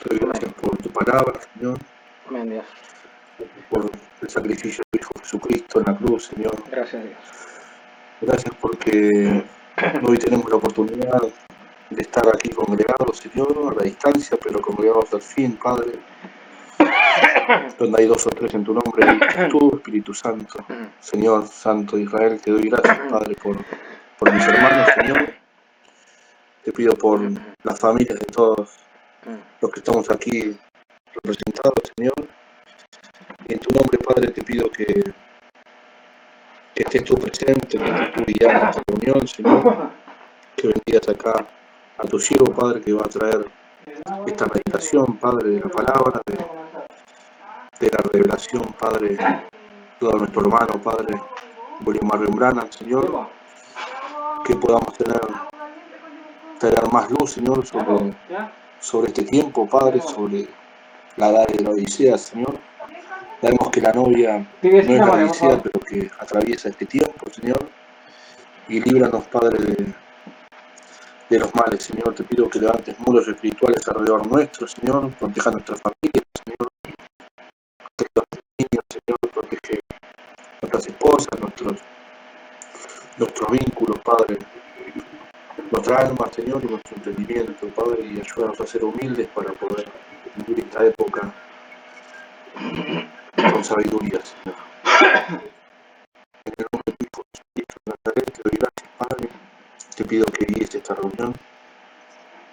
Te doy gracias por tu palabra, Señor. Amén, Dios. Por el sacrificio de tu Hijo Jesucristo en la cruz, Señor. Gracias, Dios. Gracias porque hoy tenemos la oportunidad de estar aquí congregados, Señor, a la distancia, pero congregados al fin, Padre. Donde hay 2 o 3 en tu nombre, ahí estás tú, Espíritu Santo. Señor Santo de Israel, te doy gracias, Padre, por mis hermanos, Señor. Te pido por las familias de todos los que estamos aquí representados, Señor. Y en tu nombre, Padre, te pido que estés tú presente, que estés tú guiando esta reunión, Señor. Que bendigas acá a tu siervo, Padre, que va a traer esta meditación, Padre, de la palabra, de la revelación, Padre, todo nuestro hermano, Padre, William Marion Branham, Señor. Que podamos tener más luz, Señor, sobre este tiempo, Padre, sobre la edad de la Odisea, Señor. Sabemos que la novia no es la Odisea, pero que atraviesa este tiempo, Señor. Y líbranos, Padre, de los males, Señor. Te pido que levantes muros espirituales alrededor nuestro, Señor. Proteja a nuestras familias, Señor. Protege a nuestros niños, Señor. Protege a nuestras esposas, nuestros vínculos, Padre. Nuestra alma, Señor, y nuestro entendimiento, Padre. Y ayúdanos a ser humildes para poder vivir esta época con sabiduría, Señor. En el nombre de tu Hijo Jesucristo de Nazaret, te doy gracias, Padre. Te pido que guíes esta reunión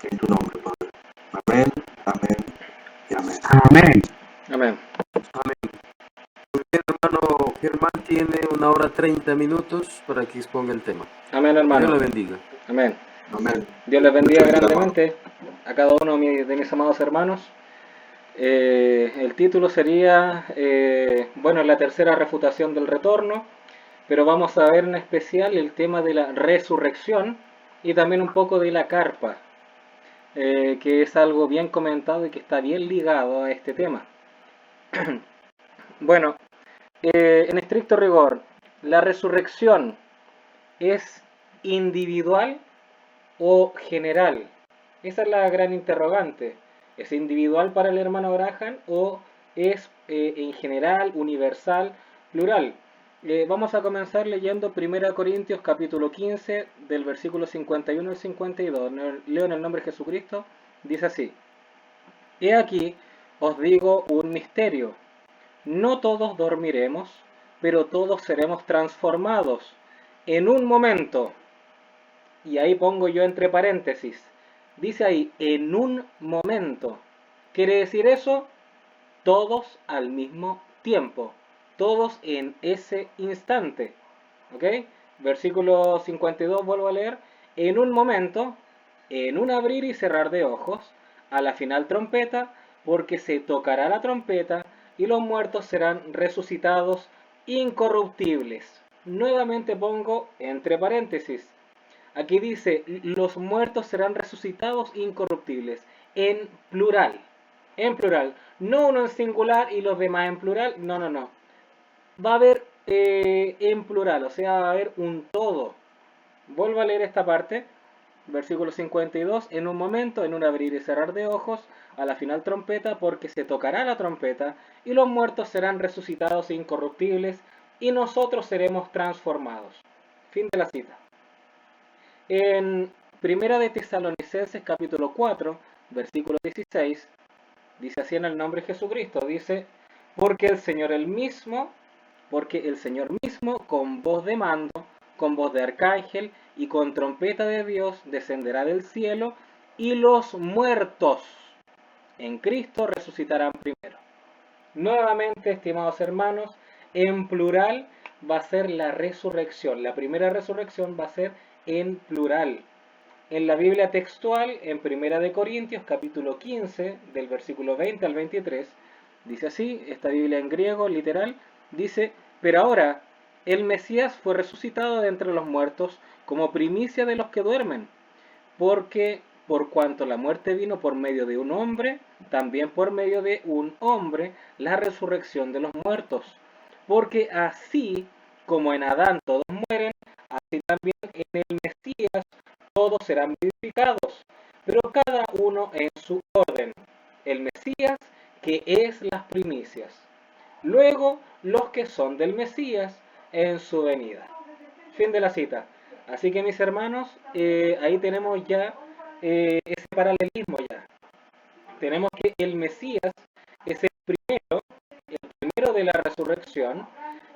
en tu nombre, Padre. Amén, amén y amén. Amén. Amén. Amén. Muy bien, hermano Germán tiene 1 hora 30 minutos para que exponga el tema. Amén, hermano. Dios le bendiga. Amén. Amén. Dios les bendiga Muchas gracias, grandemente a cada uno de mis amados hermanos. El título sería, bueno, la tercera refutación del retorno, pero vamos a ver en especial el tema de la resurrección y también un poco de la carpa, que es algo bien comentado y que está bien ligado a este tema. Bueno, en estricto rigor, ¿la resurrección es individual o general? Esa es la gran interrogante. ¿Es individual para el hermano Graham o es en general, universal, plural? Vamos a comenzar leyendo 1 Corintios capítulo 15 del versículo 51 al 52. Leo en el nombre de Jesucristo. Dice así: He aquí, os digo un misterio. No todos dormiremos, pero todos seremos transformados en un momento. Y ahí pongo yo entre paréntesis. Dice ahí, en un momento. ¿Quiere decir eso? Todos al mismo tiempo. Todos en ese instante. ¿Ok? Versículo 52, vuelvo a leer. En un momento, en un abrir y cerrar de ojos, a la final trompeta, porque se tocará la trompeta y los muertos serán resucitados incorruptibles. Nuevamente pongo entre paréntesis. Aquí dice, los muertos serán resucitados incorruptibles, en plural. En plural. No uno en singular y los demás en plural. No, no, no. Va a haber en plural, o sea, va a haber un todo. Vuelvo a leer esta parte. Versículo 52. En un momento, en un abrir y cerrar de ojos, a la final trompeta, porque se tocará la trompeta, y los muertos serán resucitados incorruptibles, y nosotros seremos transformados. Fin de la cita. En Primera de Tesalonicenses capítulo 4, versículo 16, dice así en el nombre de Jesucristo, dice, porque el Señor mismo, con voz de mando, con voz de arcángel y con trompeta de Dios descenderá del cielo, y los muertos en Cristo resucitarán primero. Nuevamente, estimados hermanos, en plural va a ser la resurrección. La primera resurrección va a ser en plural. En la Biblia textual, en 1 Corintios, capítulo 15, del versículo 20 al 23, dice así, esta Biblia en griego, literal, dice, pero ahora el Mesías fue resucitado de entre los muertos como primicia de los que duermen, porque por cuanto la muerte vino por medio de un hombre, también por medio de un hombre la resurrección de los muertos. Porque así como en Adán todos mueren, así también en el Mesías todos serán vivificados, pero cada uno en su orden. el Mesías, que es las primicias. Luego, los que son del Mesías en su venida. Fin de la cita. Así que mis hermanos, ahí tenemos ya ese paralelismo ya. Tenemos que el Mesías es el primero de la resurrección,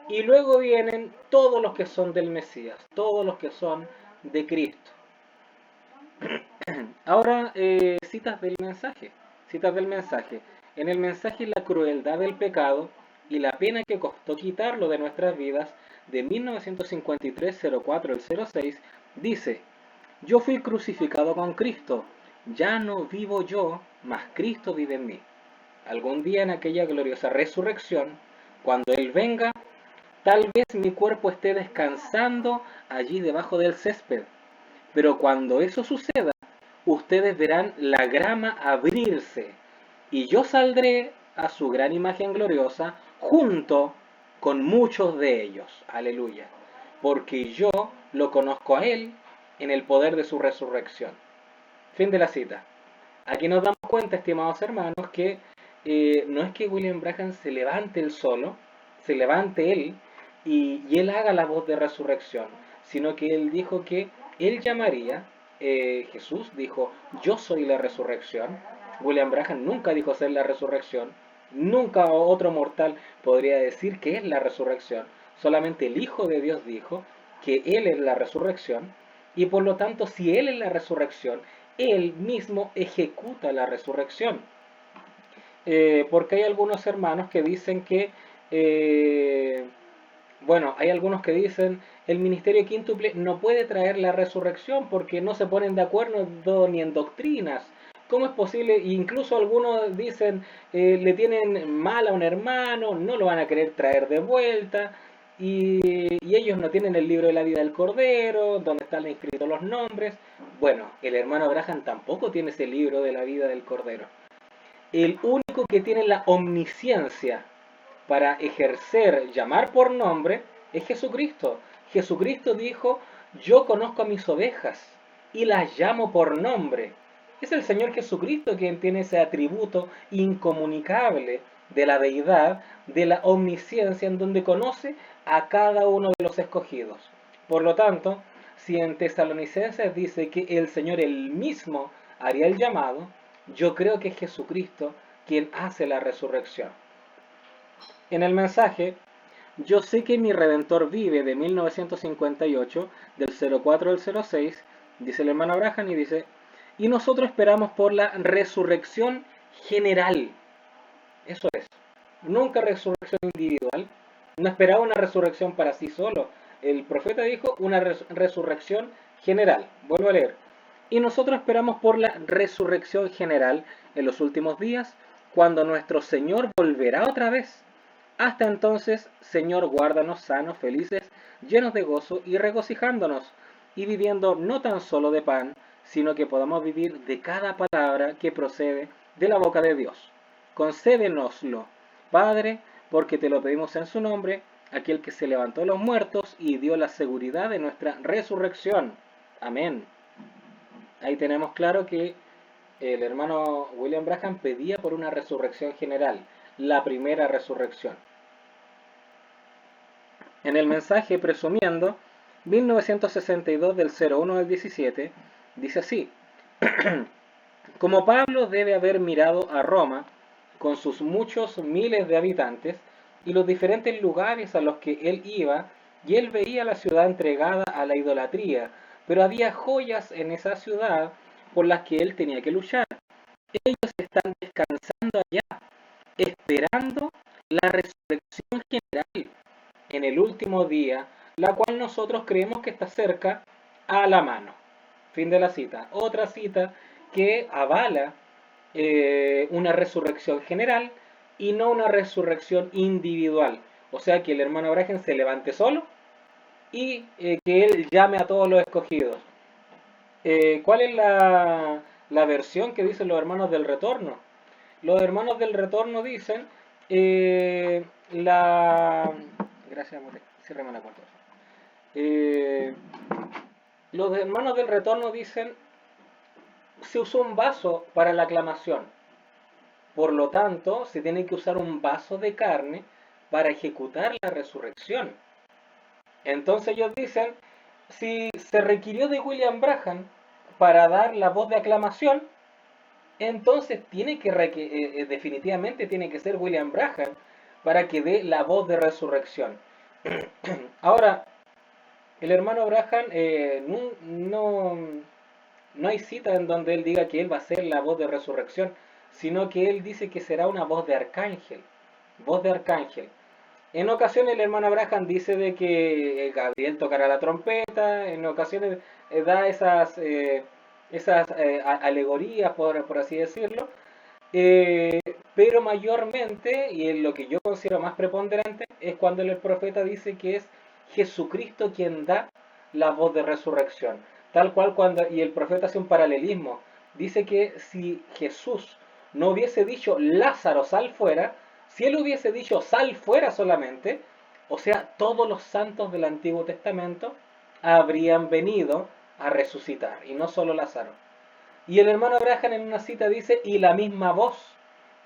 y luego vienen todos los que son del Mesías, todos los que son de Cristo. Ahora, citas del mensaje. Citas del mensaje. En el mensaje la crueldad del pecado y la pena que costó quitarlo de nuestras vidas, de 1953-04 al 06, dice: yo fui crucificado con Cristo, ya no vivo yo, mas Cristo vive en mí. Algún día en aquella gloriosa resurrección, cuando Él venga, tal vez mi cuerpo esté descansando allí debajo del césped, pero cuando eso suceda, ustedes verán la grama abrirse, y yo saldré a su gran imagen gloriosa junto con muchos de ellos. Aleluya. Porque yo lo conozco a Él en el poder de su resurrección. Fin de la cita. Aquí nos damos cuenta, estimados hermanos, que no es que William Branham se levante él solo, se levante él y él haga la voz de resurrección, sino que él dijo que él llamaría, Jesús dijo, yo soy la resurrección. William Branham nunca dijo ser la resurrección, nunca otro mortal podría decir que es la resurrección, solamente el Hijo de Dios dijo que Él es la resurrección, y por lo tanto, si Él es la resurrección, Él mismo ejecuta la resurrección. Porque hay algunos hermanos que dicen que, bueno, hay algunos que dicen el ministerio quíntuple no puede traer la resurrección porque no se ponen de acuerdo ni en doctrinas. ¿Cómo es posible? Incluso algunos dicen, le tienen mal a un hermano, no lo van a querer traer de vuelta, y ellos no tienen el libro de la vida del Cordero, donde están inscritos los nombres. Bueno, el hermano Abraham tampoco tiene ese libro de la vida del Cordero. El único que tiene la omnisciencia para ejercer, llamar por nombre, es Jesucristo. Jesucristo dijo, yo conozco a mis ovejas y las llamo por nombre. Es el Señor Jesucristo quien tiene ese atributo incomunicable de la deidad, de la omnisciencia, en donde conoce a cada uno de los escogidos. Por lo tanto, si en Tesalonicenses dice que el Señor él mismo haría el llamado, yo creo que es Jesucristo quien hace la resurrección. En el mensaje, yo sé que mi Redentor vive, de 1958, del 04 al 06, dice el hermano Abraham, y dice, y nosotros esperamos por la resurrección general. Eso es. Nunca resurrección individual. No esperaba una resurrección para sí solo. El profeta dijo una resurrección general. Vuelvo a leer. Y nosotros esperamos por la resurrección general en los últimos días, cuando nuestro Señor volverá otra vez. Hasta entonces, Señor, guárdanos sanos, felices, llenos de gozo y regocijándonos, y viviendo no tan solo de pan, sino que podamos vivir de cada palabra que procede de la boca de Dios. Concédenoslo, Padre, porque te lo pedimos en su nombre, aquel que se levantó de los muertos y dio la seguridad de nuestra resurrección. Amén. Ahí tenemos claro que el hermano William Branham pedía por una resurrección general, la primera resurrección. En el mensaje presumiendo, 1962 del 01 al 17, dice así, como Pablo debe haber mirado a Roma, con sus muchos miles de habitantes, y los diferentes lugares a los que él iba, y él veía la ciudad entregada a la idolatría, pero había joyas en esa ciudad por las que él tenía que luchar. Ellos están descansando allá, esperando la resurrección general en el último día, la cual nosotros creemos que está cerca a la mano. Fin de la cita. Otra cita que avala una resurrección general y no una resurrección individual. O sea, que el hermano Abraham se levante solo y que él llame a todos los escogidos. ¿Cuál es la versión que dicen los hermanos del retorno? Los hermanos del retorno dicen Gracias, amor. Cierrame la puerta. Los hermanos del retorno dicen se usó un vaso para la aclamación. Por lo tanto, se tiene que usar un vaso de carne para ejecutar la resurrección. Entonces ellos dicen, si se requirió de William Branham para dar la voz de aclamación, entonces definitivamente tiene que ser William Branham para que dé la voz de resurrección. Ahora, el hermano Branham no hay cita en donde él diga que él va a ser la voz de resurrección, sino que él dice que será una voz de arcángel. Voz de arcángel. En ocasiones el hermano Abraham dice de que Gabriel tocará la trompeta, en ocasiones da esas alegorías, por así decirlo, eh, pero mayormente, y en lo que yo considero más preponderante, es cuando el profeta dice que es Jesucristo quien da la voz de resurrección. Tal cual y el profeta hace un paralelismo. Dice que si Jesús no hubiese dicho Lázaro sal fuera, si él hubiese dicho sal fuera solamente, o sea, todos los santos del Antiguo Testamento habrían venido a resucitar, y no solo Lázaro. Y el hermano Abraham en una cita dice, y la misma voz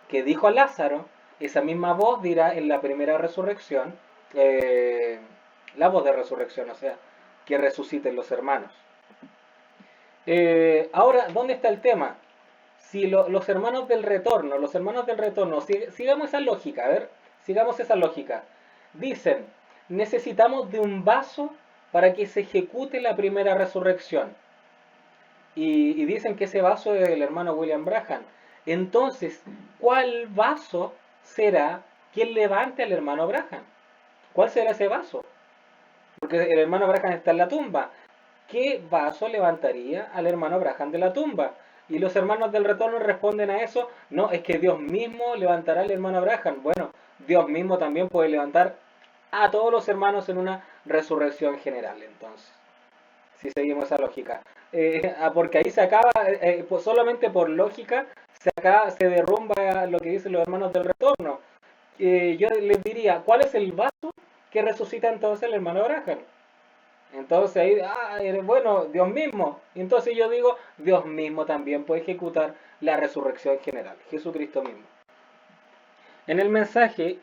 que dijo a Lázaro, esa misma voz dirá en la primera resurrección, la voz de resurrección, o sea, que resuciten los hermanos. Ahora, ¿dónde está el tema? Si los hermanos del retorno, sigamos esa lógica, a ver, sigamos esa lógica. Dicen, necesitamos de un vaso para que se ejecute la primera resurrección. Y dicen que ese vaso es el hermano William Branham. Entonces, ¿cuál vaso será quien levante al hermano Branham? ¿Cuál será ese vaso? Porque el hermano Branham está en la tumba. ¿Qué vaso levantaría al hermano Branham de la tumba? Y los hermanos del retorno responden a eso, no, es que Dios mismo levantará al hermano Branham. Bueno, Dios mismo también puede levantar a todos los hermanos en una resurrección general, entonces, si seguimos esa lógica. Porque ahí se acaba, pues solamente por lógica, se derrumba lo que dicen los hermanos del retorno. Yo les diría, ¿cuál es el vaso que resucita entonces el hermano Branham? Entonces ahí, bueno, Dios mismo. Entonces yo digo, Dios mismo también puede ejecutar la resurrección general, Jesucristo mismo. En el mensaje,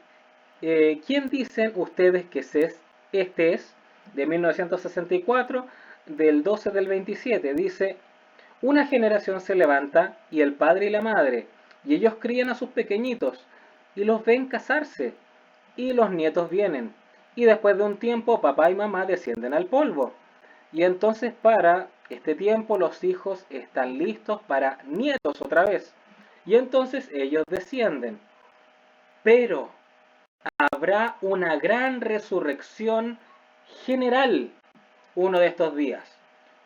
¿quién dicen ustedes que este es? De 1964, del 12 del 27, dice, una generación se levanta y el padre y la madre, y ellos crían a sus pequeñitos, y los ven casarse, y los nietos vienen, y después de un tiempo papá y mamá descienden al polvo, y entonces para este tiempo los hijos están listos para nietos otra vez, y entonces ellos descienden, pero habrá una gran resurrección general uno de estos días.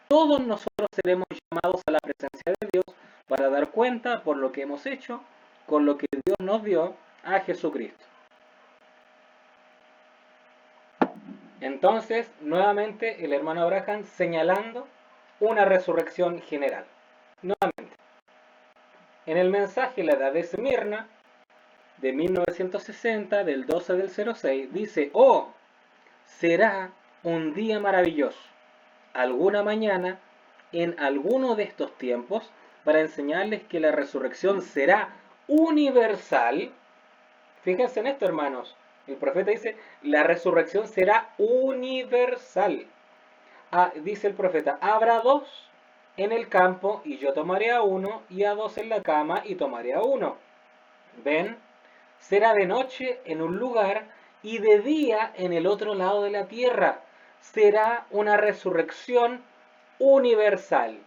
Todos nosotros seremos llamados a la presencia de Dios para dar cuenta por lo que hemos hecho con lo que Dios nos dio a Jesucristo. Entonces, nuevamente el hermano Abraham señalando una resurrección general. Nuevamente, en el mensaje La Edad de Esmirna, de 1960, del 12 del 06, dice, oh, será un día maravilloso, alguna mañana, en alguno de estos tiempos, para enseñarles que la resurrección será universal. Fíjense en esto, hermanos. El profeta dice, la resurrección será universal. Dice el profeta, habrá dos en el campo y yo tomaré a uno, y a dos en la cama y tomaré a uno. ¿Ven? Será de noche en un lugar y de día en el otro lado de la tierra. Será una resurrección universal.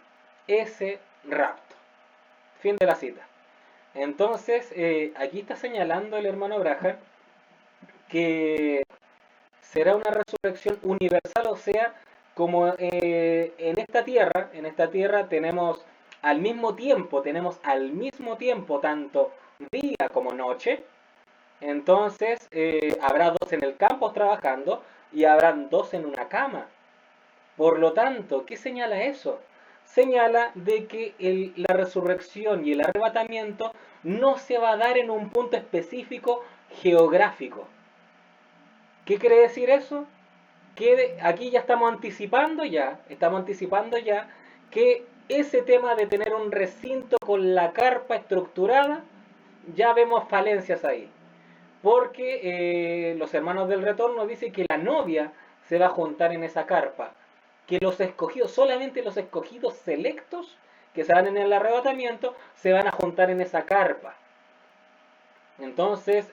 Ese rapto. Fin de la cita. Entonces, aquí está señalando el hermano Abraham que será una resurrección universal, o sea, como en esta tierra tenemos al mismo tiempo tanto día como noche. Entonces habrá dos en el campo trabajando y habrán dos en una cama. Por lo tanto, ¿qué señala eso? Señala de que la resurrección y el arrebatamiento no se va a dar en un punto específico geográfico. ¿Qué quiere decir eso? Que aquí ya estamos anticipando que ese tema de tener un recinto con la carpa estructurada ya vemos falencias ahí. Porque los hermanos del retorno dicen que la novia se va a juntar en esa carpa. Que los escogidos, solamente los escogidos selectos que se van en el arrebatamiento, se van a juntar en esa carpa. Entonces,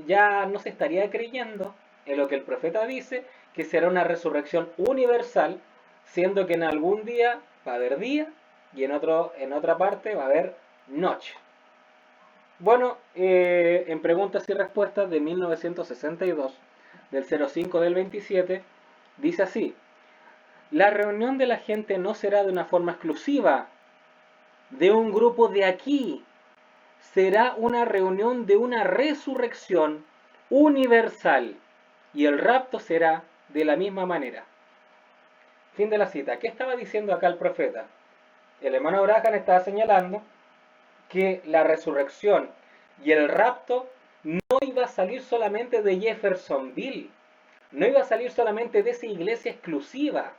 ya no se estaría creyendo en lo que el profeta dice, que será una resurrección universal, siendo que en algún día va a haber día y en otra parte va a haber noche. Bueno, en preguntas y respuestas de 1962, del 05 del 27, dice así: la reunión de la gente no será de una forma exclusiva, de un grupo de aquí, será una reunión de una resurrección universal, y el rapto será de la misma manera. Fin de la cita. ¿Qué estaba diciendo acá el profeta? El hermano Abraham estaba señalando que la resurrección y el rapto no iba a salir solamente de Jeffersonville, no iba a salir solamente de esa iglesia exclusiva.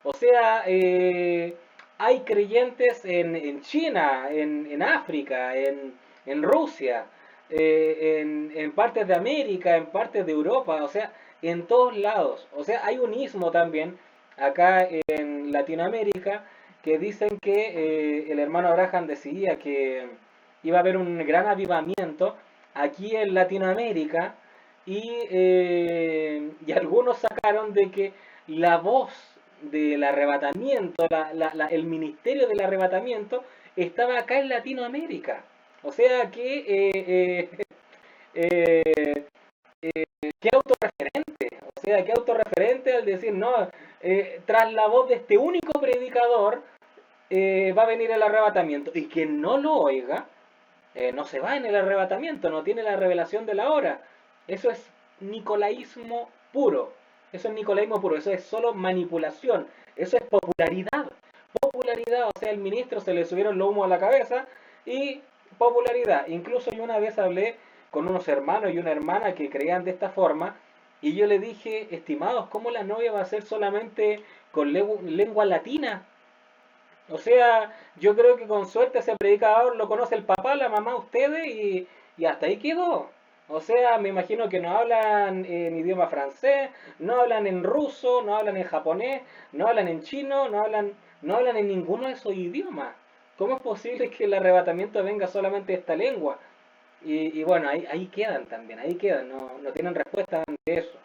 O sea, hay creyentes en China, en África, en Rusia, en partes de América, en partes de Europa, o sea, en todos lados. O sea, hay un ismo también acá en Latinoamérica que dicen que el hermano Abraham decía que iba a haber un gran avivamiento aquí en Latinoamérica y algunos sacaron de que la voz del arrebatamiento, el ministerio del arrebatamiento estaba acá en Latinoamérica. O sea que eh, qué autorreferente, o sea, qué autorreferente al decir, no, tras la voz de este único predicador va a venir el arrebatamiento. Y quien no lo oiga, no se va en el arrebatamiento, no tiene la revelación de la hora. Eso es nicolaísmo puro. Eso es nicolaísmo puro, eso es solo manipulación, eso es popularidad. Popularidad, o sea, el ministro se le subieron los humos a la cabeza y popularidad. Incluso yo una vez hablé con unos hermanos y una hermana que creían de esta forma y yo le dije, estimados, ¿cómo la novia va a ser solamente con lengua latina? O sea, yo creo que con suerte ese predicador lo conoce el papá, la mamá, ustedes y hasta ahí quedó. O sea, me imagino que no hablan en idioma francés, no hablan en ruso, no hablan en japonés, no hablan en chino, no hablan en ninguno de esos idiomas. ¿Cómo es posible que el arrebatamiento venga solamente de esta lengua? Y bueno, ahí quedan también, ahí quedan, no tienen respuesta ante eso.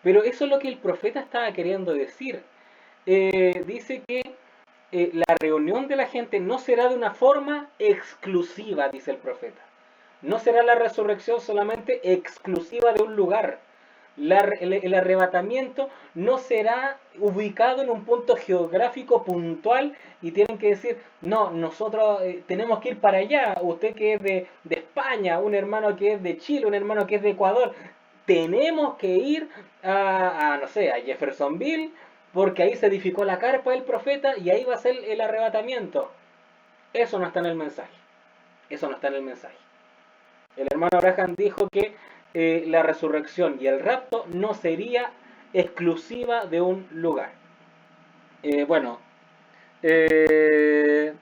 Pero eso es lo que el profeta estaba queriendo decir. Dice que la reunión de la gente no será de una forma exclusiva, dice el profeta. No será la resurrección solamente exclusiva de un lugar. El arrebatamiento no será ubicado en un punto geográfico puntual y tienen que decir, no, nosotros tenemos que ir para allá, usted que es de España, un hermano que es de Chile, un hermano que es de Ecuador, tenemos que ir no sé, a Jeffersonville, porque ahí se edificó la carpa del profeta y ahí va a ser el arrebatamiento. Eso no está en el mensaje. Eso no está en el mensaje. El hermano Abraham dijo que la resurrección y el rapto no sería exclusiva de un lugar. Bueno, eh,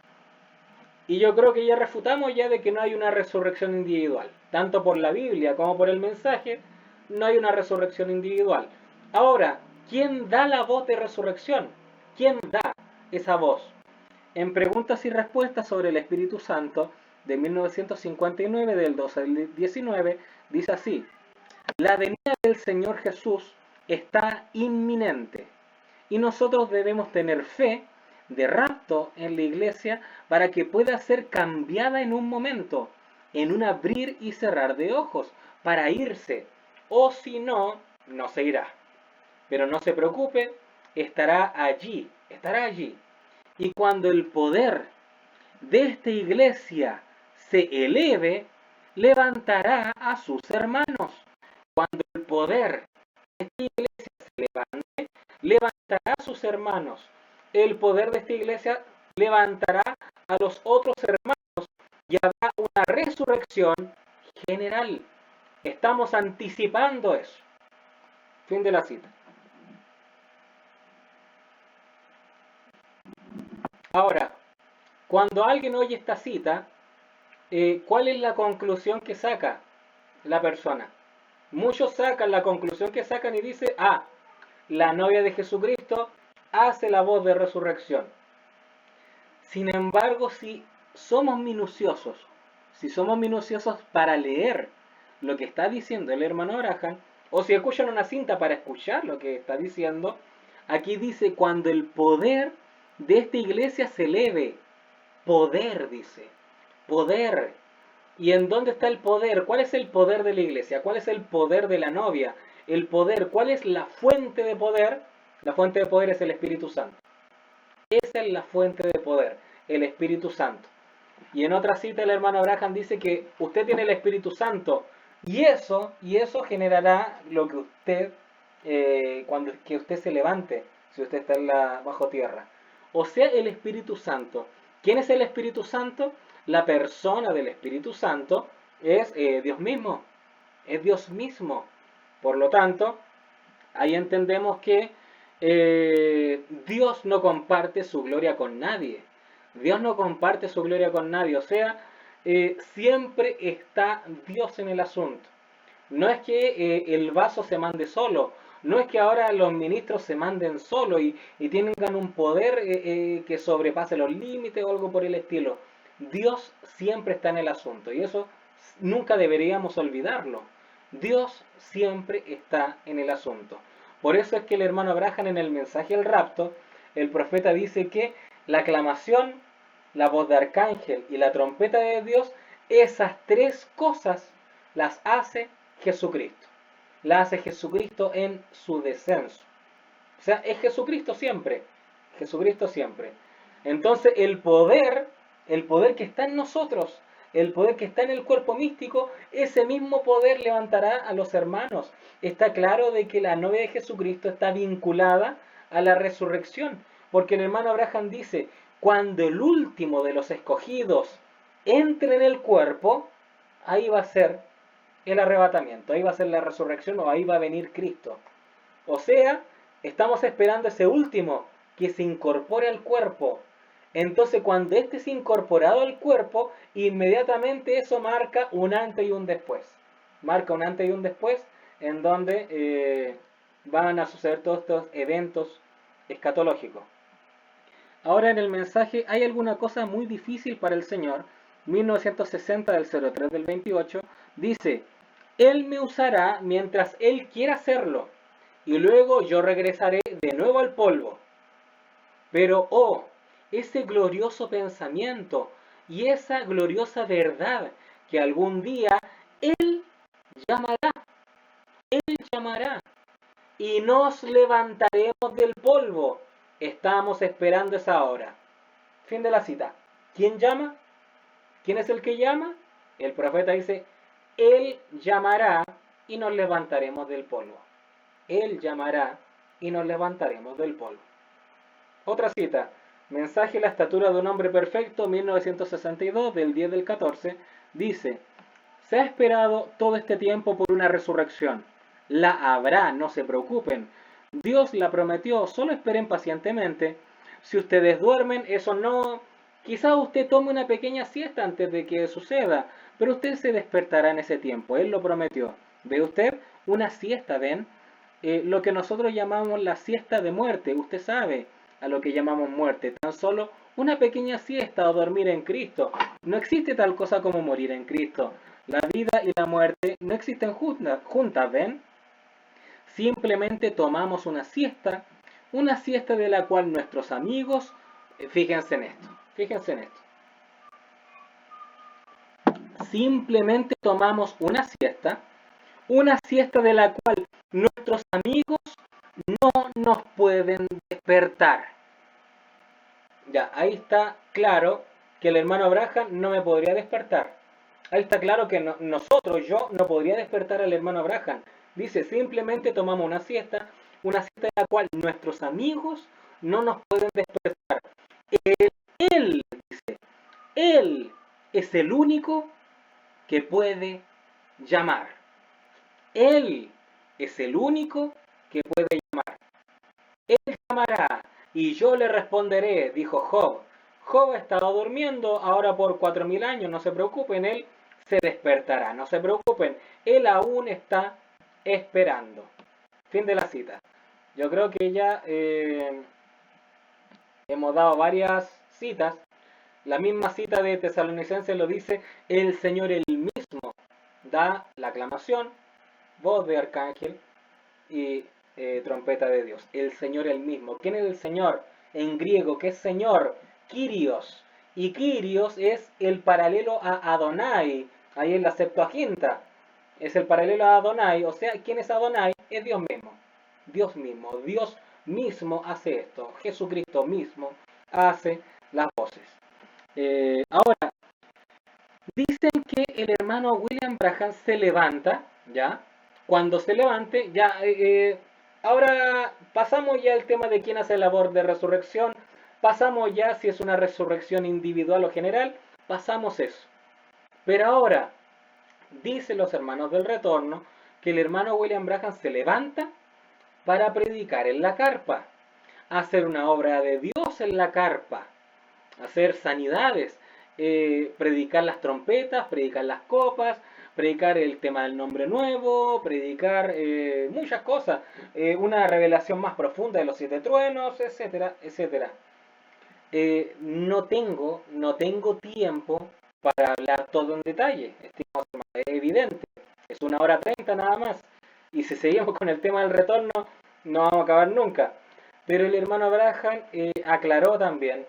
y yo creo que ya refutamos ya de que no hay una resurrección individual. Tanto por la Biblia como por el mensaje, no hay una resurrección individual. Ahora, ¿quién da la voz de resurrección? ¿Quién da esa voz? En Preguntas y Respuestas sobre el Espíritu Santo, de 1959, del 12 al 19, dice así: la venida del Señor Jesús está inminente y nosotros debemos tener fe de rapto en la iglesia para que pueda ser cambiada en un momento, en un abrir y cerrar de ojos, para irse, o si no, no se irá. Pero no se preocupe, estará allí, estará allí. Y cuando el poder de esta iglesia se eleve, levantará a sus hermanos. Cuando el poder de esta iglesia se levante, levantará a sus hermanos. El poder de esta iglesia levantará a los otros hermanos y habrá una resurrección general. Estamos anticipando eso. Fin de la cita. Ahora, cuando alguien oye esta cita, ¿cuál es la conclusión que saca la persona? Muchos sacan la conclusión que sacan y dice, la novia de Jesucristo hace la voz de resurrección. Sin embargo, si somos minuciosos para leer lo que está diciendo el hermano Abraham, o si escuchan una cinta para escuchar lo que está diciendo, aquí dice, cuando el poder de esta iglesia se eleve, poder, dice, poder. ¿Y en dónde está el poder? ¿Cuál es el poder de la iglesia? ¿Cuál es el poder de la novia? El poder, ¿cuál es la fuente de poder? La fuente de poder es el Espíritu Santo. Esa es la fuente de poder, el Espíritu Santo. Y en otra cita el hermano Abraham dice que usted tiene el Espíritu Santo y eso generará lo que usted, cuando que usted se levante, si usted está bajo tierra. O sea, el Espíritu Santo. ¿Quién es el Espíritu Santo? La persona del Espíritu Santo es Dios mismo. Es Dios mismo. Por lo tanto, ahí entendemos que Dios no comparte su gloria con nadie. Dios no comparte su gloria con nadie. O sea, siempre está Dios en el asunto. No es que el vaso se mande solo. No es que ahora los ministros se manden solo y tengan un poder que sobrepase los límites o algo por el estilo. Dios siempre está en el asunto y eso nunca deberíamos olvidarlo. Dios siempre está en el asunto. Por eso es que el hermano Abraham en el mensaje del rapto, el profeta dice que la aclamación, la voz de arcángel y la trompeta de Dios, esas tres cosas las hace Jesucristo. La hace Jesucristo en su descenso. O sea, es Jesucristo siempre. Jesucristo siempre. Entonces el poder que está en nosotros, el poder que está en el cuerpo místico, ese mismo poder levantará a los hermanos. Está claro de que la novia de Jesucristo está vinculada a la resurrección. Porque el hermano Abraham dice, cuando el último de los escogidos entre en el cuerpo, ahí va a ser el arrebatamiento, ahí va a ser la resurrección o ahí va a venir Cristo. O sea, estamos esperando ese último que se incorpore al cuerpo. Entonces, cuando éste es incorporado al cuerpo, inmediatamente eso marca un antes y un después. Marca un antes y un después en donde van a suceder todos estos eventos escatológicos. Ahora en el mensaje hay alguna cosa muy difícil para el Señor. 1960 del 03 del 28 dice, Él me usará mientras Él quiera hacerlo, y luego yo regresaré de nuevo al polvo. Pero, ese glorioso pensamiento y esa gloriosa verdad que algún día Él llamará, Él llamará, y nos levantaremos del polvo. Estamos esperando esa hora. Fin de la cita. ¿Quién llama? ¿Quién es el que llama? El profeta dice, Él llamará y nos levantaremos del polvo. Él llamará y nos levantaremos del polvo. Otra cita. Mensaje La estatura de un hombre perfecto, 1962, del 10 del 14, dice, se ha esperado todo este tiempo por una resurrección. La habrá, no se preocupen. Dios la prometió, solo esperen pacientemente. Si ustedes duermen, eso no... Quizá usted tome una pequeña siesta antes de que suceda, pero usted se despertará en ese tiempo, Él lo prometió. ¿Ve usted? Una siesta, ¿ven? Lo que nosotros llamamos la siesta de muerte, usted sabe a lo que llamamos muerte, tan solo una pequeña siesta o dormir en Cristo. No existe tal cosa como morir en Cristo. La vida y la muerte no existen juntas, ¿ven? Simplemente tomamos una siesta de la cual nuestros amigos, fíjense en esto, simplemente tomamos una siesta de la cual nuestros amigos no nos pueden despertar. Ya, ahí está claro que el hermano Abraham no me podría despertar. Ahí está claro que yo no podría despertar al hermano Abraham. Dice, simplemente tomamos una siesta de la cual nuestros amigos no nos pueden despertar. Él, dice, Él es el único que puede llamar. Él es el único que puede llamar. Él llamará y yo le responderé, dijo Job. Job ha estado durmiendo ahora por 4000 años, no se preocupen, él se despertará, no se preocupen, él aún está esperando. Fin de la cita. Yo creo que ya hemos dado varias citas. La misma cita de Tesalonicenses lo dice, el Señor él mismo da la aclamación, voz de arcángel y trompeta de Dios. El Señor el mismo. ¿Quién es el Señor? En griego, ¿qué es Señor? Kyrios. Y Kyrios es el paralelo a Adonai. Ahí en la Septuaginta. Es el paralelo a Adonai. O sea, ¿quién es Adonai? Es Dios mismo. Dios mismo. Dios mismo hace esto. Jesucristo mismo hace las voces. Ahora, dicen que el hermano William Branham se levanta, ¿ya? Cuando se levante, ya, ahora pasamos ya al tema de quién hace labor de resurrección, pasamos ya si es una resurrección individual o general, pasamos eso. Pero ahora, dicen los hermanos del retorno, que el hermano William Branham se levanta para predicar en la carpa, hacer una obra de Dios en la carpa, hacer sanidades, predicar las trompetas, predicar las copas, predicar el tema del nombre nuevo, predicar muchas cosas, una revelación más profunda de los 7 truenos, etcétera, etcétera. No tengo tiempo para hablar todo en detalle, estimados hermanos, es evidente, es 1 hora 30 nada más, y si seguimos con el tema del retorno, no vamos a acabar nunca. Pero el hermano Branham aclaró también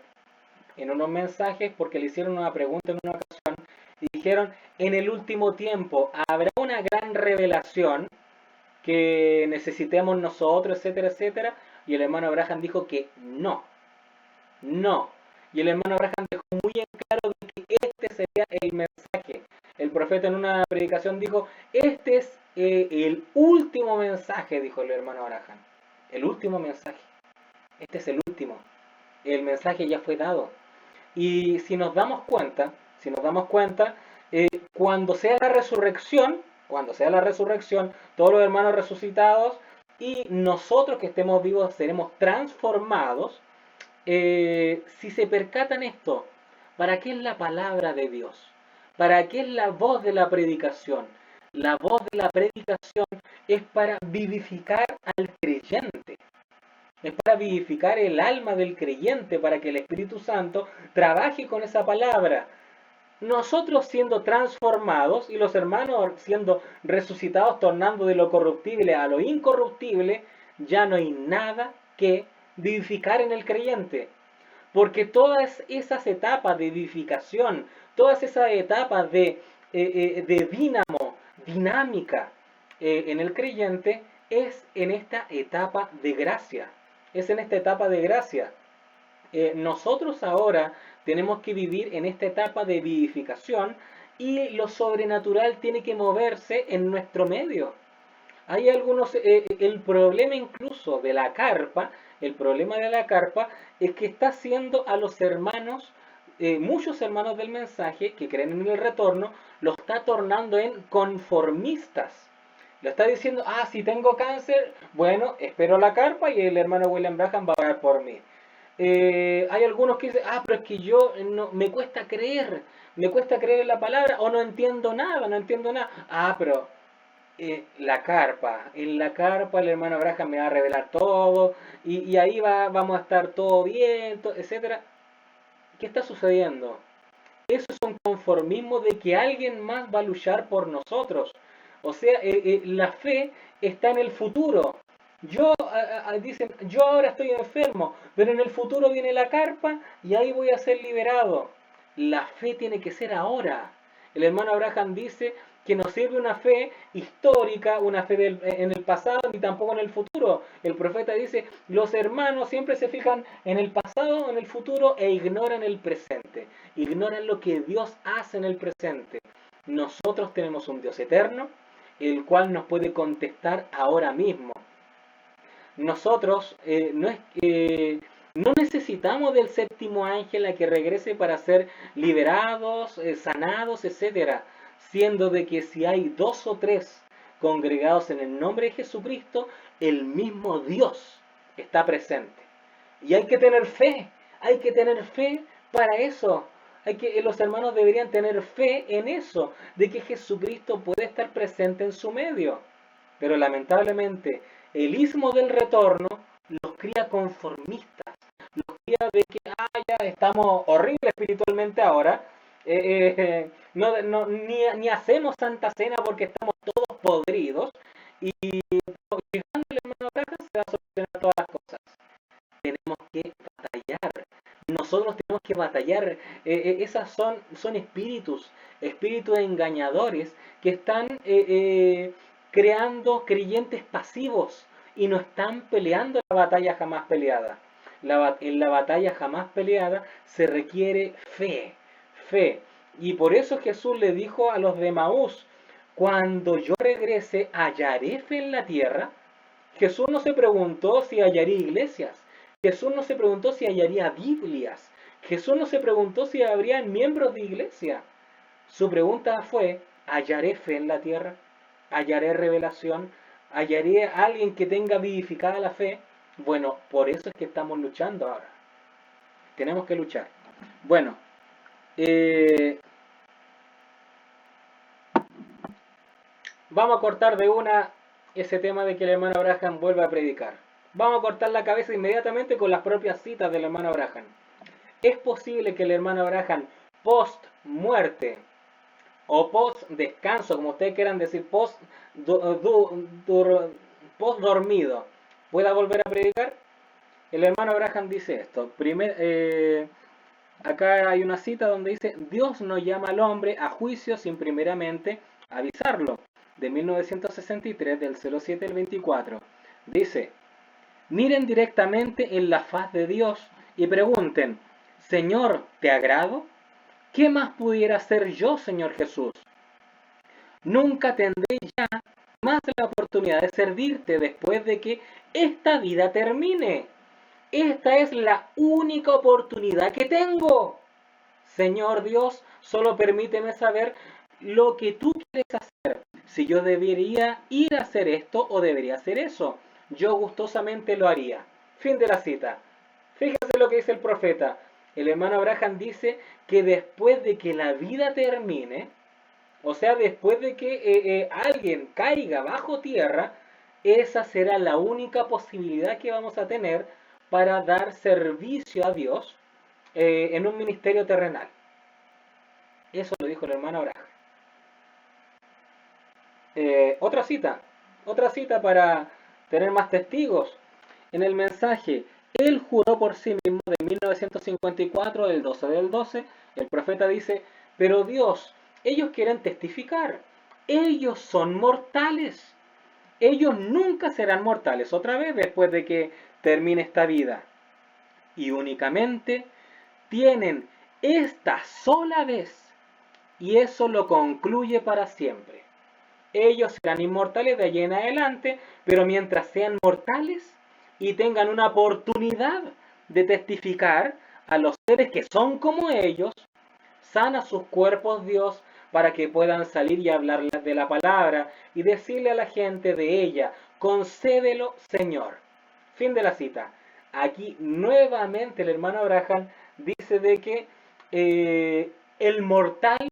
en unos mensajes porque le hicieron una pregunta en una ocasión y dijeron, en el último tiempo habrá una gran revelación que necesitemos nosotros, etcétera, etcétera, y el hermano Branham dijo que no, no, y el hermano Branham dejó muy en claro de que este sería el mensaje. El profeta en una predicación dijo, este es el último mensaje, dijo el hermano Branham, el último mensaje, este es el último, el mensaje ya fue dado. Y si nos damos cuenta, cuando sea la resurrección, todos los hermanos resucitados y nosotros que estemos vivos seremos transformados. Si se percatan esto, ¿para qué es la palabra de Dios? ¿Para qué es la voz de la predicación? La voz de la predicación es para vivificar al creyente. Es para vivificar el alma del creyente, para que el Espíritu Santo trabaje con esa palabra. Nosotros siendo transformados y los hermanos siendo resucitados, tornando de lo corruptible a lo incorruptible, ya no hay nada que vivificar en el creyente. Porque todas esas etapas de vivificación, todas esas etapas de dinámica en el creyente, es en esta etapa de gracia. Es en esta etapa de gracia. Nosotros ahora tenemos que vivir en esta etapa de vivificación y lo sobrenatural tiene que moverse en nuestro medio. Hay algunos, el problema incluso de la carpa, el problema de la carpa es que está haciendo a los hermanos, muchos hermanos del mensaje que creen en el retorno, lo está tornando en conformistas. Lo está diciendo, si tengo cáncer, bueno, espero la carpa y el hermano William Branham va a orar por mí. Hay algunos que dicen, pero es que yo no, me cuesta creer en la palabra, o no entiendo nada. Pero en la carpa el hermano Branham me va a revelar todo, y ahí vamos a estar todo bien, etcétera. ¿Qué está sucediendo? Eso es un conformismo de que alguien más va a luchar por nosotros. O sea, la fe está en el futuro. Dicen, yo ahora estoy enfermo, pero en el futuro viene la carpa y ahí voy a ser liberado. La fe tiene que ser ahora. El hermano Abraham dice que no sirve una fe histórica, una fe en el pasado, ni tampoco en el futuro. El profeta dice, los hermanos siempre se fijan en el pasado, en el futuro, e ignoran el presente. Ignoran lo que Dios hace en el presente. Nosotros tenemos un Dios eterno, el cual nos puede contestar ahora mismo. Nosotros no necesitamos del séptimo ángel a que regrese para ser liberados, sanados, etcétera, siendo de que si hay 2 o 3 congregados en el nombre de Jesucristo, el mismo Dios está presente. Y hay que tener fe Para eso, los hermanos deberían tener fe en eso, de que Jesucristo puede estar presente en su medio. Pero lamentablemente, el ismo del retorno los cría conformistas, los cría de que ya estamos horribles espiritualmente ahora, ni hacemos Santa Cena porque estamos todos podridos, y llegando el hermano Abraham se va a solucionar todas las cosas. Tenemos que batallar. Nosotros tenemos que batallar. Esas son espíritus engañadores que están creando creyentes pasivos y no están peleando la batalla jamás peleada. En la batalla jamás peleada se requiere fe, fe. Y por eso Jesús le dijo a los de Maús, cuando yo regrese, ¿hallaré fe en la tierra? Jesús no se preguntó si hallaría iglesias. Jesús no se preguntó si hallaría Biblias. Jesús no se preguntó si habrían miembros de iglesia. Su pregunta fue, ¿hallaré fe en la tierra? ¿Hallaré revelación? ¿Hallaré a alguien que tenga vivificada la fe? Bueno, por eso es que estamos luchando ahora. Tenemos que luchar. Bueno, vamos a cortar de una ese tema de que el hermano Abraham vuelva a predicar. Vamos a cortar la cabeza inmediatamente con las propias citas del hermano Abraham. ¿Es posible que el hermano Abraham post muerte o post descanso, como ustedes quieran decir, post dormido, pueda volver a predicar? El hermano Abraham dice esto. Acá hay una cita donde dice, Dios no llama al hombre a juicio sin primeramente avisarlo. De 1963, del 07 al 24. Dice, miren directamente en la faz de Dios y pregunten, Señor, ¿te agrado? ¿Qué más pudiera hacer yo, Señor Jesús? Nunca tendré ya más la oportunidad de servirte después de que esta vida termine. Esta es la única oportunidad que tengo. Señor Dios, solo permíteme saber lo que tú quieres hacer. Si yo debería ir a hacer esto o debería hacer eso. Yo gustosamente lo haría. Fin de la cita. Fíjense lo que dice el profeta. El hermano Abraham dice que después de que la vida termine, o sea, después de que alguien caiga bajo tierra, esa será la única posibilidad que vamos a tener para dar servicio a Dios en un ministerio terrenal. Eso lo dijo el hermano Abraham. Otra cita para tener más testigos. En el mensaje, él juró por sí mismo de 1954, el 12 del 12, el profeta dice, pero Dios, ellos quieren testificar, ellos son mortales, ellos nunca serán mortales otra vez después de que termine esta vida, y únicamente tienen esta sola vez, y eso lo concluye para siempre. Ellos serán inmortales de allí en adelante, pero mientras sean mortales y tengan una oportunidad de testificar a los seres que son como ellos, sana sus cuerpos Dios para que puedan salir y hablarles de la palabra y decirle a la gente de ella, concédelo Señor. Fin de la cita. Aquí nuevamente el hermano Abraham dice de que el mortal,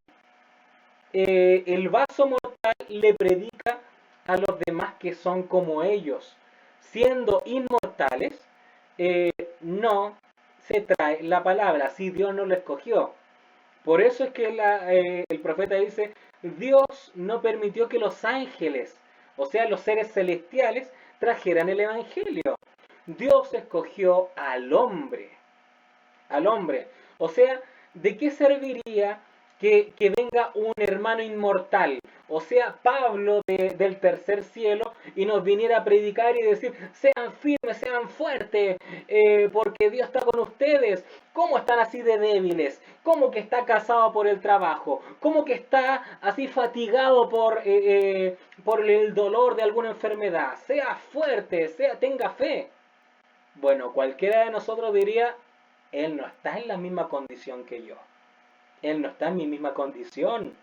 el vaso mortal le predica a los demás que son como ellos. Siendo inmortales, no se trae la palabra, si Dios no lo escogió. Por eso es que el profeta dice, Dios no permitió que los ángeles, o sea, los seres celestiales, trajeran el evangelio. Dios escogió al hombre. Al hombre. O sea, ¿de qué serviría que venga un hermano inmortal, o sea, Pablo del tercer cielo, y nos viniera a predicar y decir, sean firmes, sean fuertes, porque Dios está con ustedes? ¿Cómo están así de débiles? ¿Cómo que está cansado por el trabajo? ¿Cómo que está así fatigado por el dolor de alguna enfermedad? Sea fuerte, tenga fe. Bueno, cualquiera de nosotros diría, él no está en la misma condición que yo. Él no está en mi misma condición.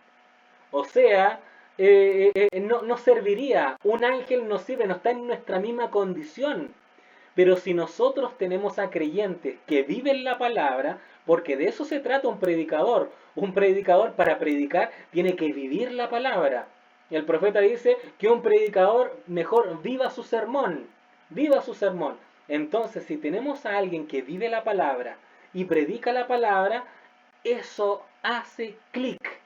O sea, no serviría. Un ángel no sirve, no está en nuestra misma condición. Pero si nosotros tenemos a creyentes que viven la palabra, porque de eso se trata un predicador para predicar tiene que vivir la palabra. Y el profeta dice que un predicador mejor viva su sermón. Entonces, si tenemos a alguien que vive la palabra y predica la palabra, eso hace clic,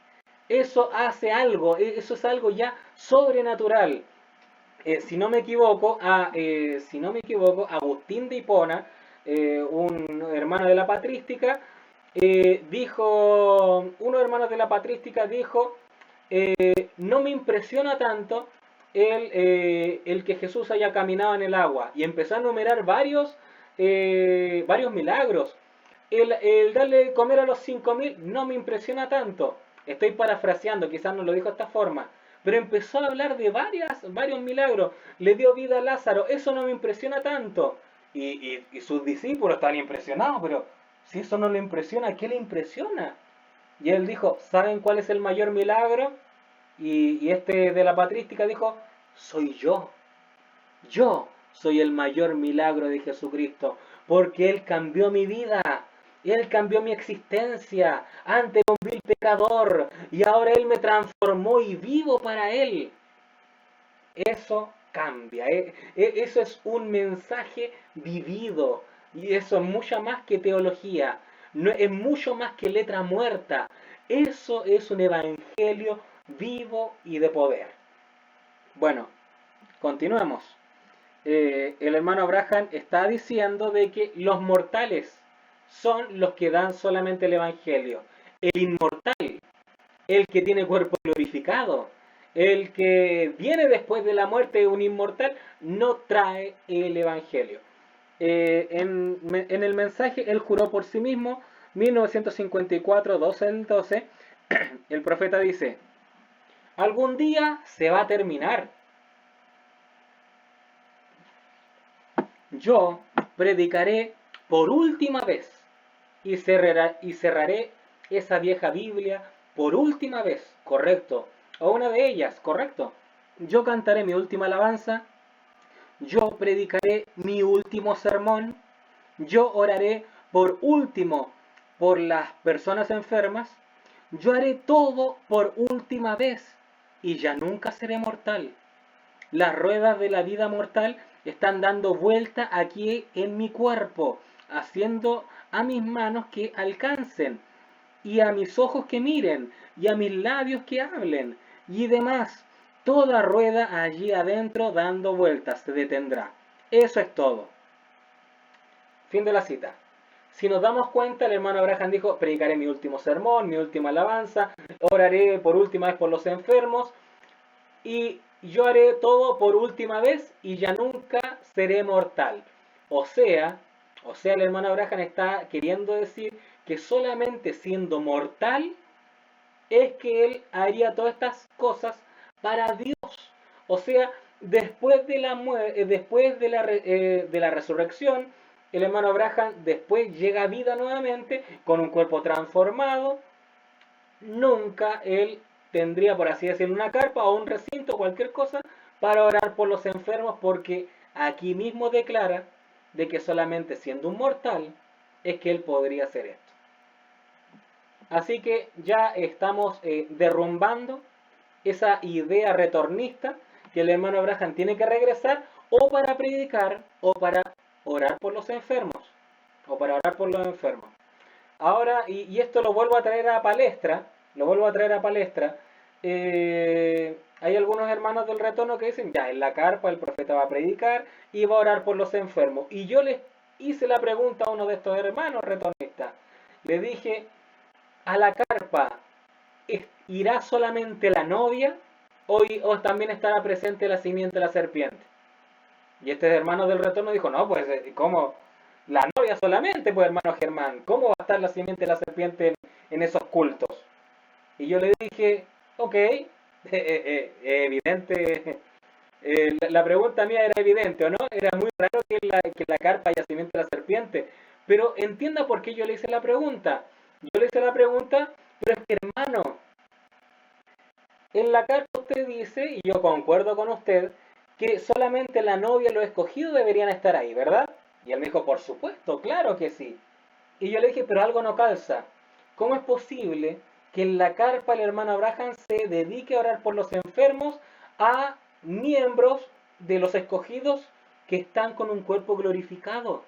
eso hace algo, eso es algo ya sobrenatural. Si no me equivoco, Agustín de Hipona, un hermano de la patrística, uno de los hermanos de la patrística dijo, no me impresiona tanto el que Jesús haya caminado en el agua. Y empezó a enumerar varios milagros. El darle de comer a los 5.000 no me impresiona tanto. Estoy parafraseando, quizás no lo dijo de esta forma. Pero empezó a hablar de varios milagros. Le dio vida a Lázaro. Eso no me impresiona tanto. Y sus discípulos estaban impresionados, pero si eso no le impresiona, ¿qué le impresiona? Y él dijo, ¿saben cuál es el mayor milagro? Y este de la patrística dijo, soy yo. Yo soy el mayor milagro de Jesucristo, porque Él cambió mi vida. Él cambió mi existencia. Antes era un vil pecador y ahora Él me transformó y vivo para Él. Eso cambia. Eso es un mensaje vivido. Y eso es mucho más que teología. No, es mucho más que letra muerta. Eso es un evangelio vivo y de poder. Bueno, continuemos. El hermano Abraham está diciendo de que los mortales son los que dan solamente el evangelio. El inmortal, el que tiene cuerpo glorificado, el que viene después de la muerte, un inmortal, no trae el evangelio. En el mensaje, él juró por sí mismo, 1954, 12 del 12, el profeta dice, algún día se va a terminar. Yo predicaré por última vez y cerraré esa vieja Biblia por última vez, correcto. O una de ellas, correcto. Yo cantaré mi última alabanza. Yo predicaré mi último sermón. Yo oraré por último por las personas enfermas. Yo haré todo por última vez y ya nunca seré mortal. Las ruedas de la vida mortal están dando vuelta aquí en mi cuerpo, haciendo a mis manos que alcancen, y a mis ojos que miren, y a mis labios que hablen, y demás. Toda rueda allí adentro dando vueltas se detendrá. Eso es todo. Fin de la cita. Si nos damos cuenta, el hermano Abraham dijo, predicaré mi último sermón, mi última alabanza, oraré por última vez por los enfermos, y yo haré todo por última vez y ya nunca seré mortal. O sea, el hermano Abraham está queriendo decir que solamente siendo mortal es que él haría todas estas cosas para Dios. O sea, después de la resurrección, el hermano Abraham después llega a vida nuevamente con un cuerpo transformado. Nunca él tendría, por así decirlo, una carpa o un recinto, cualquier cosa, para orar por los enfermos, porque aquí mismo declara de que solamente siendo un mortal es que él podría hacer esto. Así que ya estamos derrumbando esa idea retornista que el hermano Abraham tiene que regresar o para predicar o para orar por los enfermos. O para orar por los enfermos. Ahora, y esto lo vuelvo a traer a palestra, hay algunos hermanos del retorno que dicen, ya, en la carpa el profeta va a predicar y va a orar por los enfermos. Y yo les hice la pregunta a uno de estos hermanos retornistas. Le dije, ¿a la carpa irá solamente la novia o también estará presente la simiente de la serpiente? Y este hermano del retorno dijo, no, pues, ¿cómo? La novia solamente, pues hermano Germán, ¿cómo va a estar la simiente de la serpiente en esos cultos? Y yo le dije, ok, evidente, la pregunta mía era evidente, ¿o no? Era muy raro que la carpa haya simiente de la serpiente, pero entienda por qué yo le hice la pregunta. Yo le hice la pregunta, pero es que hermano, en la carta usted dice, y yo concuerdo con usted, que solamente la novia y los escogidos deberían estar ahí, ¿verdad? Y él me dijo, por supuesto, claro que sí. Y yo le dije, pero algo no calza. ¿Cómo es posible que en la carpa el hermano Abraham se dedique a orar por los enfermos a miembros de los escogidos que están con un cuerpo glorificado?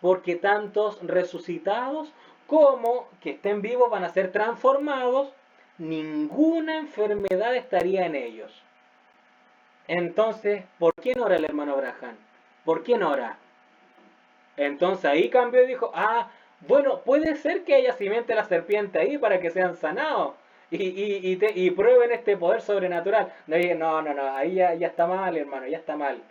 Porque tantos resucitados como que estén vivos van a ser transformados, ninguna enfermedad estaría en ellos. Entonces, ¿por qué no ora el hermano Abraham? ¿Por qué no ora? Entonces ahí cambió y dijo, bueno, puede ser que haya simiente de la serpiente ahí para que sean sanados y prueben este poder sobrenatural. No, dije, no, ahí ya está mal, hermano, ya está mal.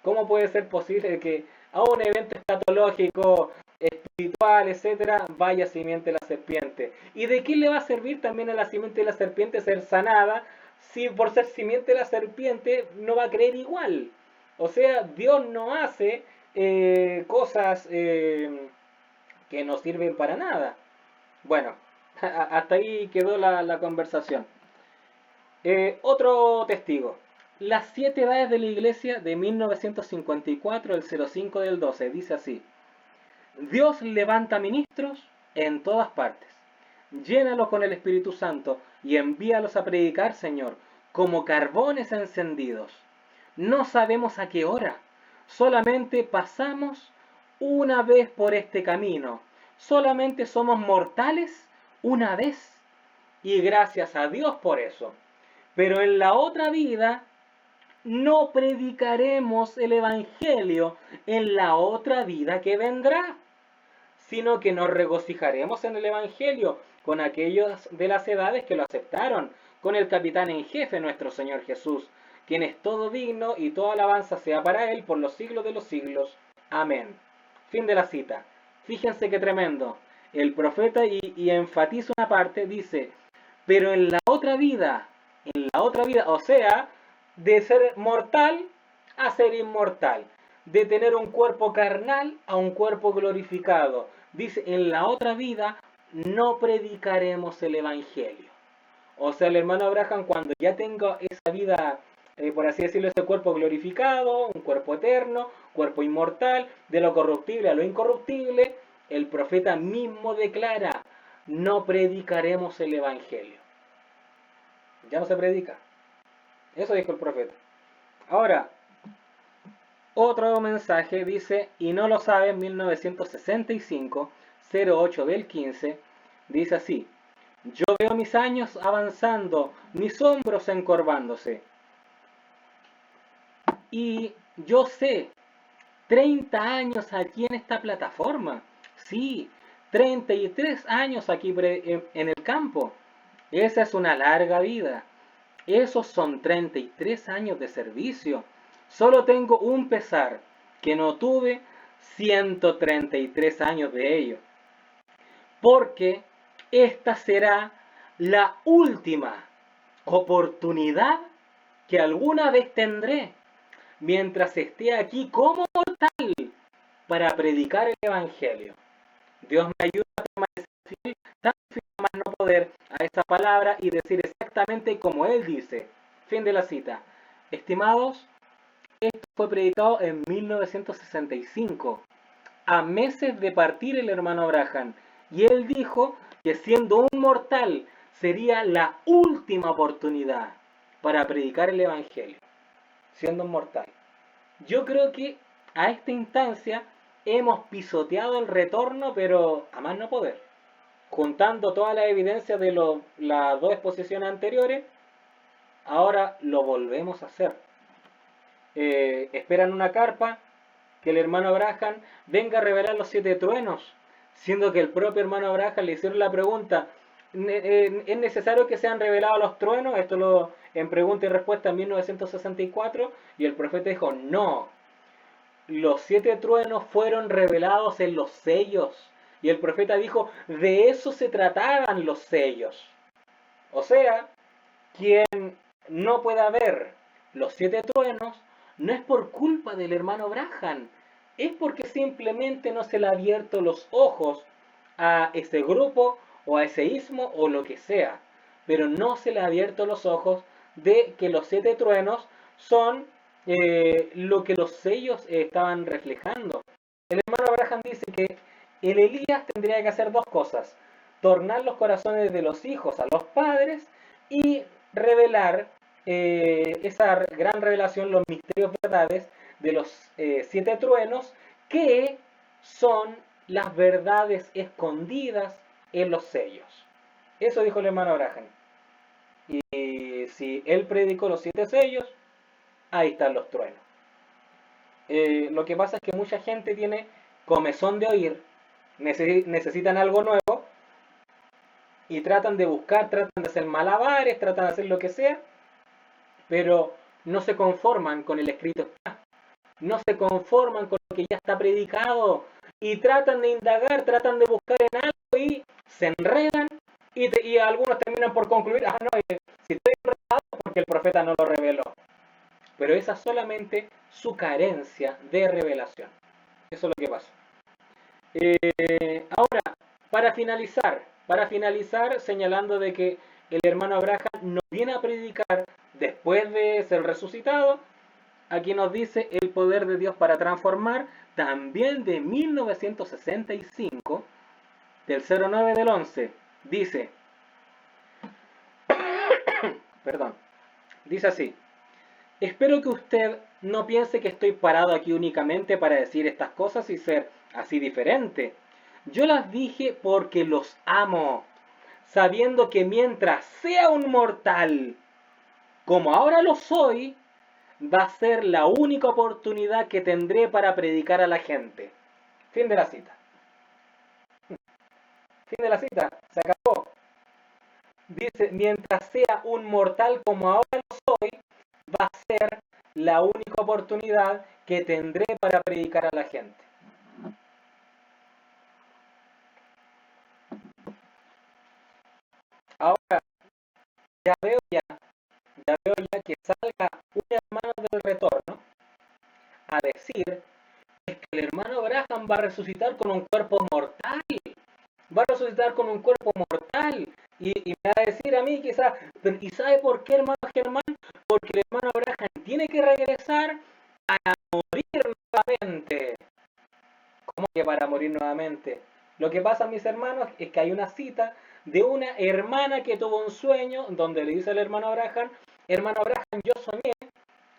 ¿Cómo puede ser posible que a un evento escatológico, espiritual, etcétera, vaya simiente de la serpiente? ¿Y de qué le va a servir también a la simiente de la serpiente ser sanada si por ser simiente de la serpiente no va a creer igual? O sea, Dios no hace cosas que no sirven para nada. Bueno, hasta ahí quedó la conversación. Otro testigo. Las 7 edades de la iglesia de 1954, el 05 del 12, dice así. Dios levanta ministros en todas partes. Llénalos con el Espíritu Santo y envíalos a predicar, Señor, como carbones encendidos. No sabemos a qué hora. Solamente pasamos una vez por este camino. Solamente somos mortales una vez. Y gracias a Dios por eso. Pero en la otra vida no predicaremos el Evangelio en la otra vida que vendrá, sino que nos regocijaremos en el Evangelio con aquellos de las edades que lo aceptaron, con el capitán en jefe, nuestro Señor Jesús, quien es todo digno y toda alabanza sea para Él por los siglos de los siglos. Amén. Fin de la cita. Fíjense qué tremendo. El profeta, y enfatiza una parte, dice, pero en la otra vida, o sea, de ser mortal a ser inmortal, de tener un cuerpo carnal a un cuerpo glorificado. Dice, en la otra vida no predicaremos el Evangelio. O sea, el hermano Abraham, cuando ya tenga esa vida, por así decirlo, ese cuerpo glorificado, un cuerpo eterno, cuerpo inmortal, de lo corruptible a lo incorruptible, el profeta mismo declara, no predicaremos el Evangelio. Ya no se predica. Eso dijo el profeta. Ahora, otro mensaje dice, y no lo sabe, en 1965, 08 del 15, dice así, yo veo mis años avanzando, mis hombros encorvándose. Y yo sé, 30 años aquí en esta plataforma. Sí, 33 años aquí en el campo. Esa es una larga vida. Esos son 33 años de servicio. Solo tengo un pesar, que no tuve 133 años de ello. Porque esta será la última oportunidad que alguna vez tendré mientras esté aquí como mortal para predicar el Evangelio. Dios me ayuda a permanecer fiel, tan fiel más no poder a esa palabra y decir exactamente como Él dice. Fin de la cita. Estimados, esto fue predicado en 1965, a meses de partir el hermano Abraham. Y él dijo que siendo un mortal sería la última oportunidad para predicar el Evangelio, siendo un mortal. Yo creo que a esta instancia hemos pisoteado el retorno, pero a más no poder. Juntando toda la evidencia de las dos exposiciones anteriores, ahora lo volvemos a hacer. Esperan una carpa, que el hermano Abraham venga a revelar los 7 truenos, siendo que el propio hermano Abraham le hicieron la pregunta, ¿es necesario que sean revelados los truenos? Esto lo en pregunta y respuesta en 1964, y el profeta dijo, no, los 7 truenos fueron revelados en los sellos. Y el profeta dijo, de eso se trataban los sellos. O sea, quien no pueda ver los 7 truenos no es por culpa del hermano Abraham, es porque simplemente no se le ha abierto los ojos a ese grupo o a ese ismo o lo que sea. Pero no se le ha abierto los ojos de que los 7 truenos son lo que los sellos estaban reflejando. El hermano Abraham dice que el Elías tendría que hacer dos cosas: tornar los corazones de los hijos a los padres y revelar esa gran revelación, los misterios verdades de los 7 truenos, que son las verdades escondidas en los sellos. Eso dijo el hermano Abraham. Y si él predicó los 7 sellos, ahí están los truenos. Lo que pasa es que mucha gente tiene comezón de oír, necesitan algo nuevo y tratan de buscar, tratan de hacer malabares, tratan de hacer lo que sea, pero no se conforman con el escrito, no se conforman con lo que ya está predicado y tratan de indagar, tratan de buscar en algo y se enredan y algunos terminan por concluir, no, si estoy enredado es porque el profeta no lo reveló. Pero esa es solamente su carencia de revelación. Eso es lo que pasa. Ahora, para finalizar, señalando de que el hermano Abraham no viene a predicar después de ser resucitado, aquí nos dice el poder de Dios para transformar, también de 1965, del 09 del 11, dice, perdón, dice así: espero que usted no piense que estoy parado aquí únicamente para decir estas cosas y ser así diferente. Yo las dije porque los amo, sabiendo que mientras sea un mortal, como ahora lo soy, va a ser la única oportunidad que tendré para predicar a la gente. Fin de la cita. Fin de la cita. Se acabó. Dice, mientras sea un mortal como ahora lo soy, va a ser la única oportunidad que tendré para predicar a la gente. Ahora, ya veo ya que salga un hermano del retorno a decir es que el hermano Abraham va a resucitar con un cuerpo mortal. Va a resucitar con un cuerpo mortal. Y me va a decir a mí quizás, ¿y sabe por qué, hermano Germán? Porque el hermano Abraham tiene que regresar para morir nuevamente. ¿Cómo que para morir nuevamente? Lo que pasa, mis hermanos, es que hay una cita de una hermana que tuvo un sueño donde le dice al hermano Abraham, hermano Abraham, yo soñé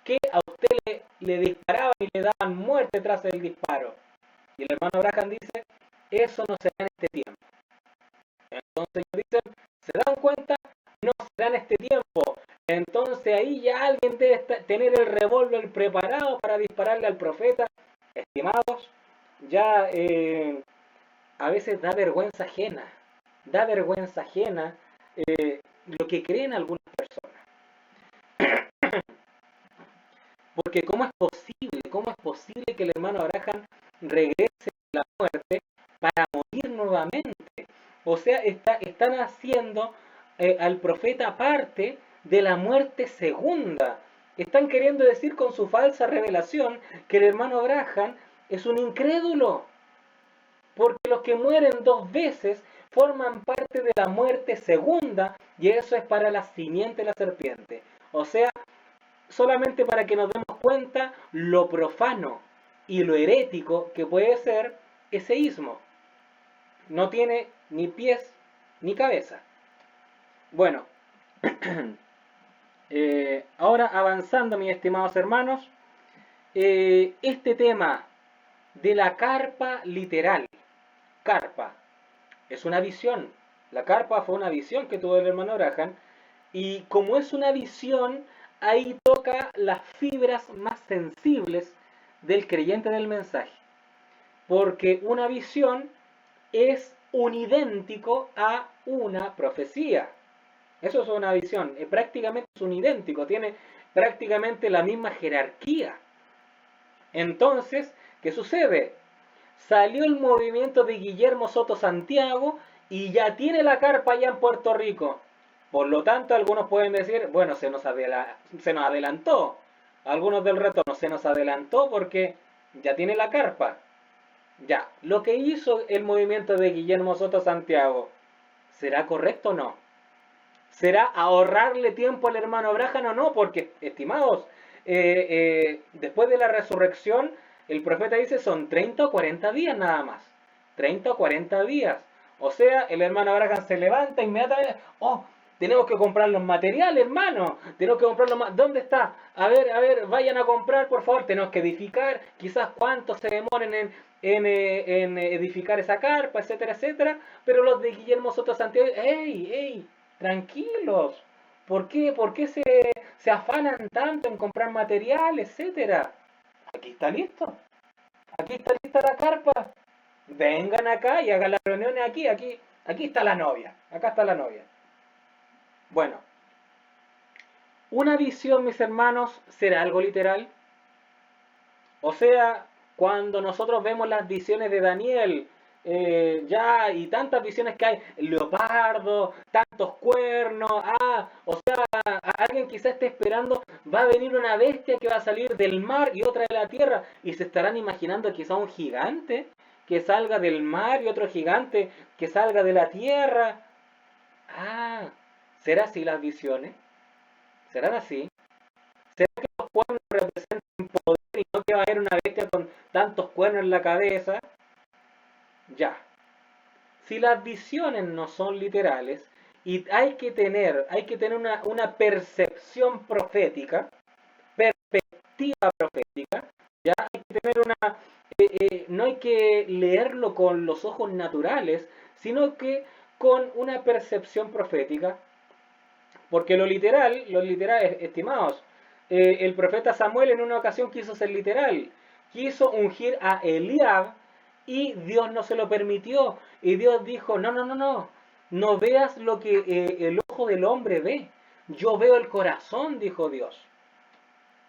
que a usted le disparaban y le daban muerte tras el disparo. Y el hermano Abraham dice, eso no será en este tiempo. Entonces ellos dicen, ¿se dan cuenta? No será en este tiempo. Entonces ahí ya alguien debe tener el revólver preparado para dispararle al profeta. Estimados, ya a veces da vergüenza ajena lo que creen algunas personas. Porque ¿cómo es posible que el hermano Abraham regrese a la muerte para morir nuevamente? O sea, están haciendo al profeta parte de la muerte segunda. Están queriendo decir con su falsa revelación que el hermano Abraham es un incrédulo. Porque los que mueren 2 veces forman parte de la muerte segunda, y eso es para la simiente de la serpiente. O sea, solamente para que nos demos cuenta lo profano y lo herético que puede ser ese ismo. No tiene ni pies ni cabeza. Bueno, ahora avanzando, mis estimados hermanos, este tema de la carpa literal. Carpa es una visión. La carpa fue una visión que tuvo el hermano Abraham, y como es una visión, ahí toca las fibras más sensibles del creyente del mensaje. Porque una visión es un idéntico a una profecía. Eso es una visión. Prácticamente es un idéntico. Tiene prácticamente la misma jerarquía. Entonces, ¿qué sucede? Salió el movimiento de Guillermo Soto Santiago y ya tiene la carpa allá en Puerto Rico. Por lo tanto, algunos pueden decir, bueno, se nos adelantó. Algunos del retorno se nos adelantó porque ya tiene la carpa. Ya, lo que hizo el movimiento de Guillermo Soto Santiago, ¿será correcto o no? ¿Será ahorrarle tiempo al hermano Abraham o no? Porque, estimados, después de la resurrección, El profeta dice son 30 o 40 días nada más. 30 o 40 días. O sea, el hermano Abraham se levanta inmediatamente. Oh, tenemos que comprar los materiales, hermano. Tenemos que comprar ¿Dónde está? A ver, vayan a comprar, por favor. Tenemos que edificar. Quizás cuánto se demoren en edificar esa carpa, etcétera, etcétera. Pero los de Guillermo Soto Santiago, ¡ey! Tranquilos. ¿Por qué? ¿Por qué se afanan tanto en comprar material, etcétera? Aquí está listo. Aquí está lista la carpa. Vengan acá y hagan las reuniones aquí está la novia. Acá está la novia. Bueno, una visión, mis hermanos, ¿será algo literal? O sea, cuando nosotros vemos las visiones de Daniel, ya, y tantas visiones que hay, el leopardo, tantos cuernos, o sea, alguien quizá esté esperando, va a venir una bestia que va a salir del mar y otra de la tierra, y se estarán imaginando quizá un gigante que salga del mar y otro gigante que salga de la tierra. Ah, ¿será así las visiones? ¿Serán así? ¿Será que los cuernos representan poder y no que va a haber una bestia con tantos cuernos en la cabeza? Ya. Si las visiones no son literales y hay que tener una percepción profética, perspectiva profética, ya hay que tener no hay que leerlo con los ojos naturales, sino que con una percepción profética, porque los literales, estimados, el profeta Samuel en una ocasión quiso ser literal, quiso ungir a Eliab y Dios no se lo permitió. Y Dios dijo, no veas lo que el ojo del hombre ve, yo veo el corazón, dijo Dios.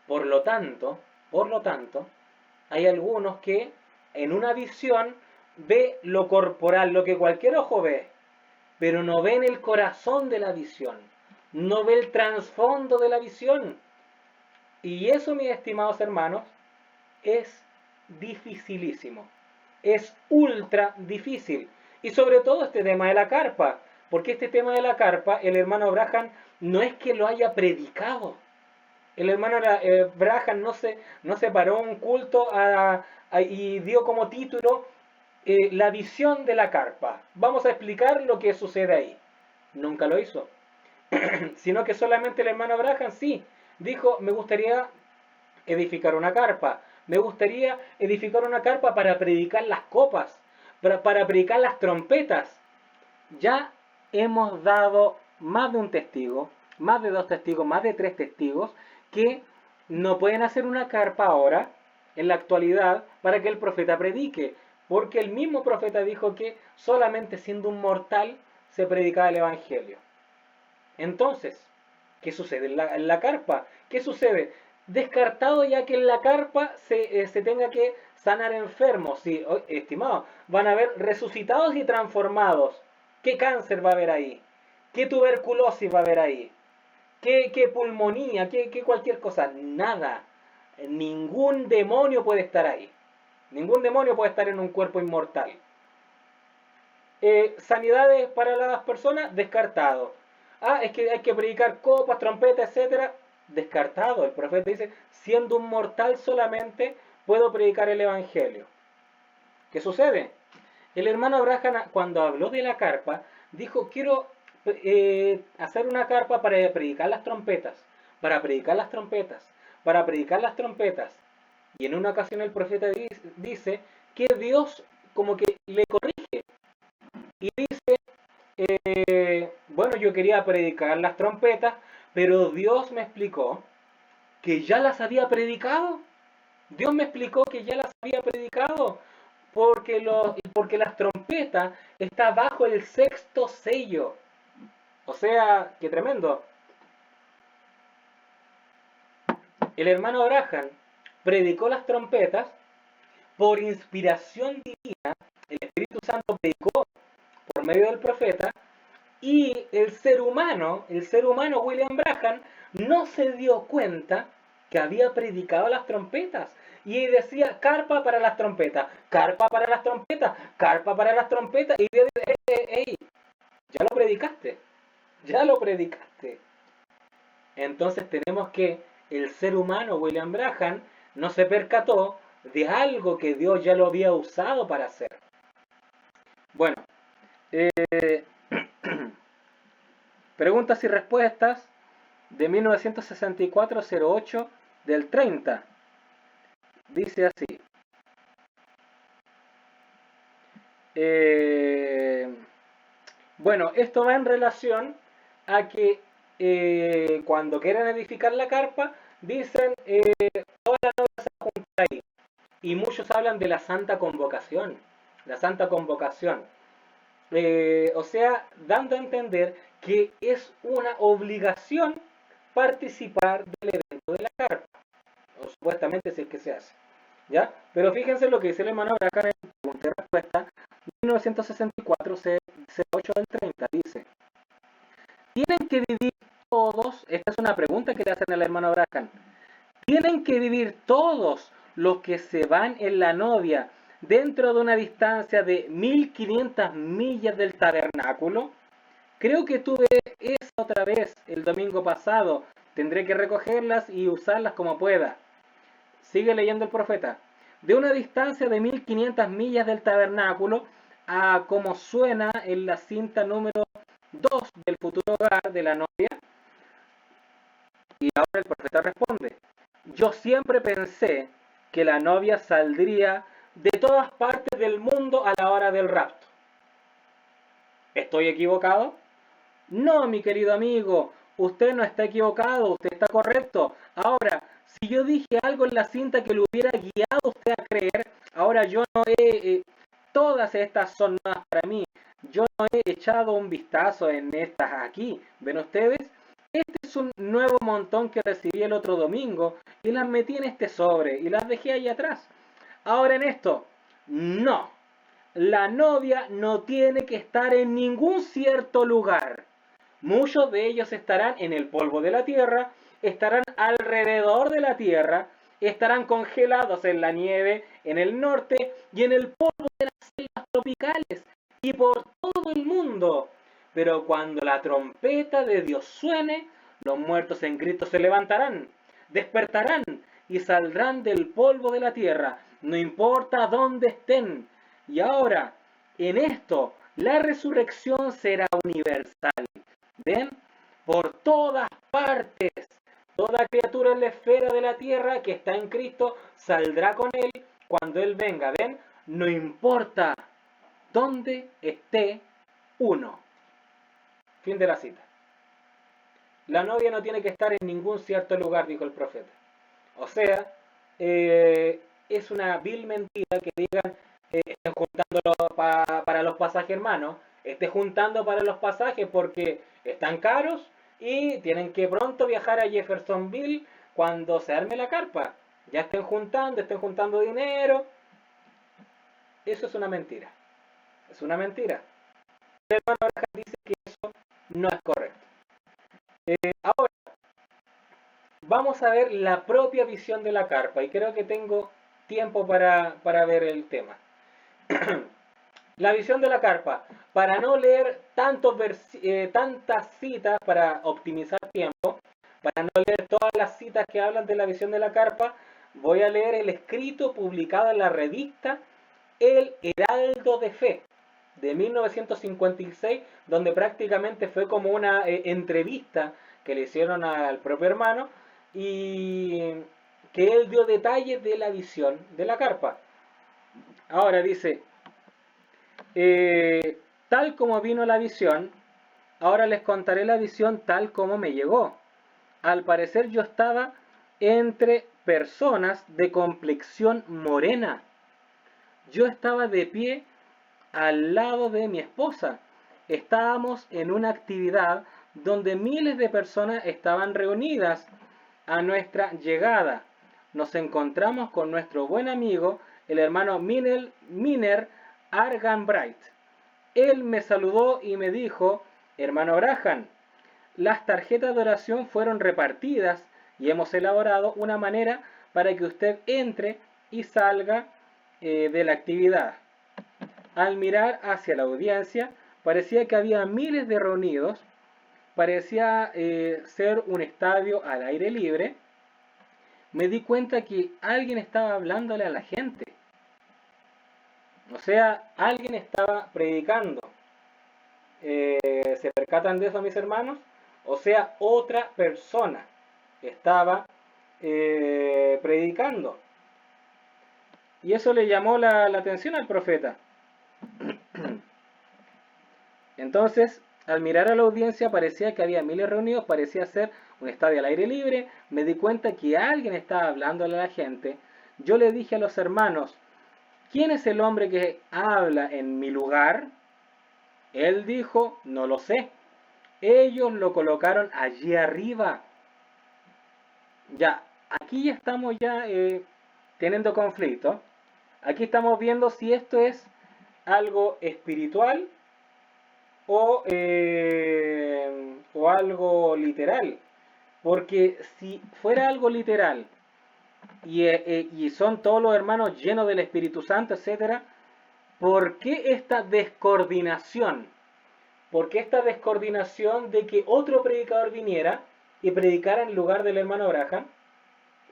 Por lo tanto, hay algunos que en una visión ve lo corporal, lo que cualquier ojo ve, pero no ven el corazón de la visión, no ve el trasfondo de la visión. Y eso, mis estimados hermanos, es dificilísimo, es ultra difícil. Y sobre todo este tema de la carpa, porque este tema de la carpa, el hermano Abraham no es que lo haya predicado. El hermano Abraham no se paró un culto y dio como título la visión de la carpa. Vamos a explicar lo que sucede ahí. Nunca lo hizo. Sino que solamente el hermano Abraham sí dijo, me gustaría edificar una carpa. Me gustaría edificar una carpa para predicar las copas, para predicar las trompetas. Ya hemos dado más de un testigo, más de 2 testigos, más de 3 testigos, que no pueden hacer una carpa ahora, en la actualidad, para que el profeta predique. Porque el mismo profeta dijo que solamente siendo un mortal se predicaba el Evangelio. Entonces, ¿qué sucede en la carpa? ¿Qué sucede? Descartado ya que en la carpa se tenga que sanar enfermos. Sí, estimados, van a haber resucitados y transformados. ¿Qué cáncer va a haber ahí? ¿Qué tuberculosis va a haber ahí? ¿Qué pulmonía? ¿Qué cualquier cosa? Nada. Ningún demonio puede estar ahí. Ningún demonio puede estar en un cuerpo inmortal. Sanidades para las personas, descartado. Es que hay que predicar copas, trompetas, etcétera. Descartado. El profeta dice, siendo un mortal solamente puedo predicar el evangelio. ¿Qué sucede? El hermano Abraham, cuando habló de la carpa, dijo, quiero hacer una carpa para predicar las trompetas, para predicar las trompetas, para predicar las trompetas. Y en una ocasión el profeta dice que Dios como que le corrige y dice, bueno, yo quería predicar las trompetas, pero Dios me explicó que ya las había predicado. Dios me explicó que ya las había predicado, porque las trompetas está bajo el 6.º sello. O sea, qué tremendo. El hermano Abraham predicó las trompetas por inspiración divina. El Espíritu Santo predicó por medio del profeta, y el ser humano William Branham no se dio cuenta que había predicado las trompetas. Y decía, carpa para las trompetas, carpa para las trompetas, carpa para las trompetas. Y Dios dice, ey, ya lo predicaste, ya lo predicaste. Entonces tenemos que el ser humano William Branham no se percató de algo que Dios ya lo había usado para hacer. Bueno, preguntas y respuestas de 1964-08 del 30. Dice así. Bueno, esto va en relación a que cuando quieren edificar la carpa, dicen toda la novia se junta ahí. Y muchos hablan de la santa convocación. La santa convocación. O sea, dando a entender que es una obligación participar del evento de la carpa. O supuestamente si es que se hace. ¿Ya? Pero fíjense lo que dice el hermano Bracan en pregunta y respuesta 1964-08 del 30. Dice, tienen que vivir todos, esta es una pregunta que le hacen al hermano Bracan, tienen que vivir todos los que se van en la novia dentro de una distancia de 1500 millas del tabernáculo. Creo que tuve esa otra vez el domingo pasado. Tendré que recogerlas y usarlas como pueda. Sigue leyendo el profeta. De una distancia de 1500 millas del tabernáculo a como suena en la cinta número 2 del futuro hogar de la novia. Y ahora el profeta responde. Yo siempre pensé que la novia saldría de todas partes del mundo a la hora del rapto. ¿Estoy equivocado? No, mi querido amigo, usted no está equivocado, usted está correcto. Ahora, si yo dije algo en la cinta que lo hubiera guiado a usted a creer, ahora yo no he... todas estas son nuevas para mí. Yo no he echado un vistazo en estas aquí. ¿Ven ustedes? Este es un nuevo montón que recibí el otro domingo y las metí en este sobre y las dejé ahí atrás. Ahora en esto, no. La novia no tiene que estar en ningún cierto lugar. Muchos de ellos estarán en el polvo de la tierra, estarán alrededor de la tierra, estarán congelados en la nieve en el norte y en el polvo de las selvas tropicales y por todo el mundo. Pero cuando la trompeta de Dios suene, los muertos en Cristo se levantarán, despertarán y saldrán del polvo de la tierra, no importa dónde estén. Y ahora, en esto, la resurrección será universal. ¿Ven? Por todas partes. Toda criatura en la esfera de la tierra que está en Cristo saldrá con Él cuando Él venga. ¿Ven? No importa dónde esté uno. Fin de la cita. La novia no tiene que estar en ningún cierto lugar, dijo el profeta. O sea, es una vil mentira que digan estén juntándolo para los pasajes, hermanos. Estén juntando para los pasajes porque están caros y tienen que pronto viajar a Jeffersonville cuando se arme la carpa. Ya estén juntando dinero. Eso es una mentira. Es una mentira. El hermano Abraham dice que eso no es correcto. Ahora, vamos a ver la propia visión de la carpa y creo que tengo tiempo para ver el tema. La visión de la carpa. Para no leer tantas citas para optimizar tiempo, para no leer todas las citas que hablan de la visión de la carpa, voy a leer el escrito publicado en la revista El Heraldo de Fe de 1956, donde prácticamente fue como una entrevista que le hicieron al propio hermano y que él dio detalles de la visión de la carpa. Ahora dice, tal como vino la visión, ahora les contaré la visión tal como me llegó. Al parecer yo estaba entre personas de complexión morena. Yo estaba de pie al lado de mi esposa. Estábamos en una actividad donde miles de personas estaban reunidas a nuestra llegada. Nos encontramos con nuestro buen amigo, el hermano Miner Arganbright. Él me saludó y me dijo, hermano Braham, las tarjetas de oración fueron repartidas y hemos elaborado una manera para que usted entre y salga de la actividad. Al mirar hacia la audiencia, parecía que había miles de reunidos, parecía ser un estadio al aire libre, me di cuenta que alguien estaba hablándole a la gente. O sea, alguien estaba predicando. ¿Se percatan de eso, mis hermanos? O sea, otra persona estaba predicando. Y eso le llamó la atención al profeta. Entonces, al mirar a la audiencia parecía que había miles reunidos, parecía ser un estadio al aire libre. Me di cuenta que alguien estaba hablándole a la gente. Yo le dije a los hermanos, ¿quién es el hombre que habla en mi lugar? Él dijo, no lo sé. Ellos lo colocaron allí arriba. Ya, aquí ya estamos teniendo conflicto. Aquí estamos viendo si esto es algo espiritual o algo literal. Porque si fuera algo literal y son todos los hermanos llenos del Espíritu Santo, etcétera, ¿por qué esta descoordinación? ¿Por qué esta descoordinación de que otro predicador viniera y predicara en lugar del hermano Abraham?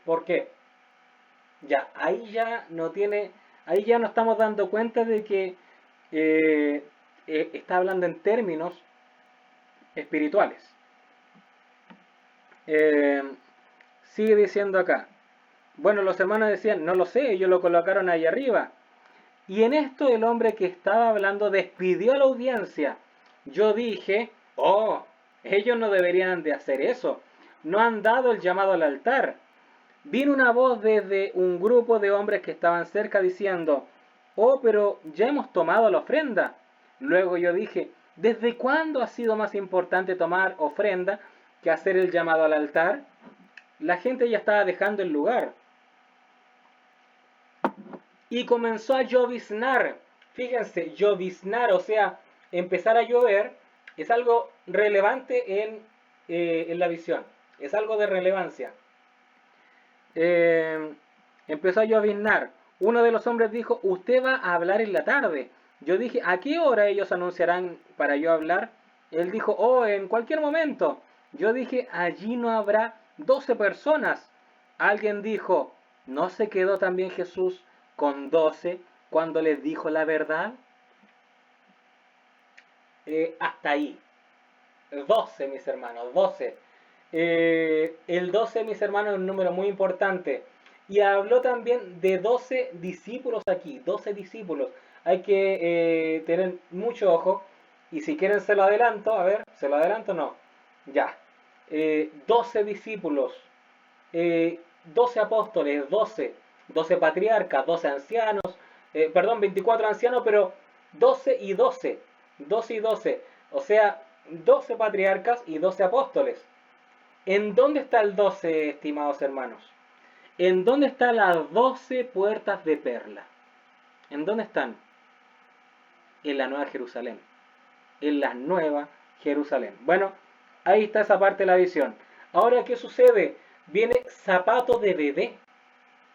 ¿Por qué? Ya, ahí ya nos estamos dando cuenta de que está hablando en términos espirituales. Sigue diciendo acá. Bueno, los hermanos decían, no lo sé, ellos lo colocaron ahí arriba. Y en esto el hombre que estaba hablando despidió a la audiencia. Yo dije, oh, ellos no deberían de hacer eso. No han dado el llamado al altar. Vino una voz desde un grupo de hombres que estaban cerca diciendo, oh, pero ya hemos tomado la ofrenda. Luego yo dije, ¿desde cuándo ha sido más importante tomar ofrenda que hacer el llamado al altar? La gente ya estaba dejando el lugar. Y comenzó a lloviznar. Fíjense, lloviznar, o sea, empezar a llover, es algo relevante en la visión. Es algo de relevancia. Empezó a lloviznar. Uno de los hombres dijo, usted va a hablar en la tarde. Yo dije, ¿a qué hora ellos anunciarán para yo hablar? Él dijo, oh, en cualquier momento. Yo dije, allí no habrá 12 personas. Alguien dijo, ¿no se quedó también Jesús con 12 cuando les dijo la verdad? Hasta ahí. 12, mis hermanos, 12. El 12, mis hermanos, es un número muy importante. Y habló también de 12 discípulos aquí, 12 discípulos. Hay que tener mucho ojo. Y si quieren se lo adelanto, a ver, ¿se lo adelanto o no? Ya. 12 discípulos, 12 apóstoles, 12 patriarcas, 12 ancianos, perdón, 24 ancianos, pero 12 y 12, 12 y 12, o sea, 12 patriarcas y 12 apóstoles. ¿En dónde está el 12, estimados hermanos? ¿En dónde están las 12 puertas de perla? ¿En dónde están? En la Nueva Jerusalén. En la Nueva Jerusalén. Bueno, ahí está esa parte de la visión. Ahora, ¿qué sucede? Viene zapato de bebé.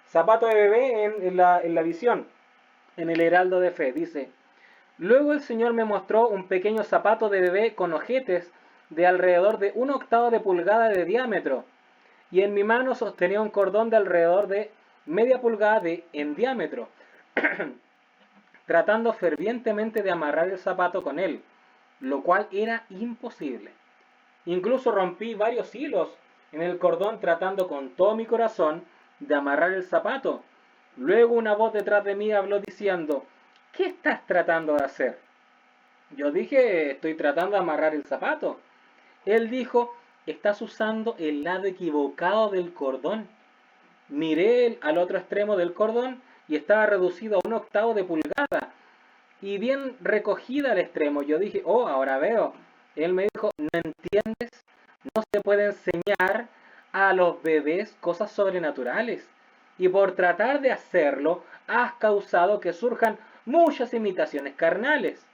Zapato de bebé en la visión. En el heraldo de fe. Dice, luego el Señor me mostró un pequeño zapato de bebé con ojetes de alrededor de 1/8 de pulgada de diámetro. Y en mi mano sostenía un cordón de alrededor de media pulgada en diámetro, tratando fervientemente de amarrar el zapato con él, lo cual era imposible. Incluso rompí varios hilos en el cordón tratando con todo mi corazón de amarrar el zapato. Luego una voz detrás de mí habló diciendo, ¿qué estás tratando de hacer? Yo dije, estoy tratando de amarrar el zapato. Él dijo, estás usando el lado equivocado del cordón. Miré al otro extremo del cordón y estaba reducido a 1/8 de pulgada y bien recogida al extremo. Yo dije, oh, ahora veo. Él me dijo, ¿no entiendes? No se puede enseñar a los bebés cosas sobrenaturales. Y por tratar de hacerlo, has causado que surjan muchas imitaciones carnales.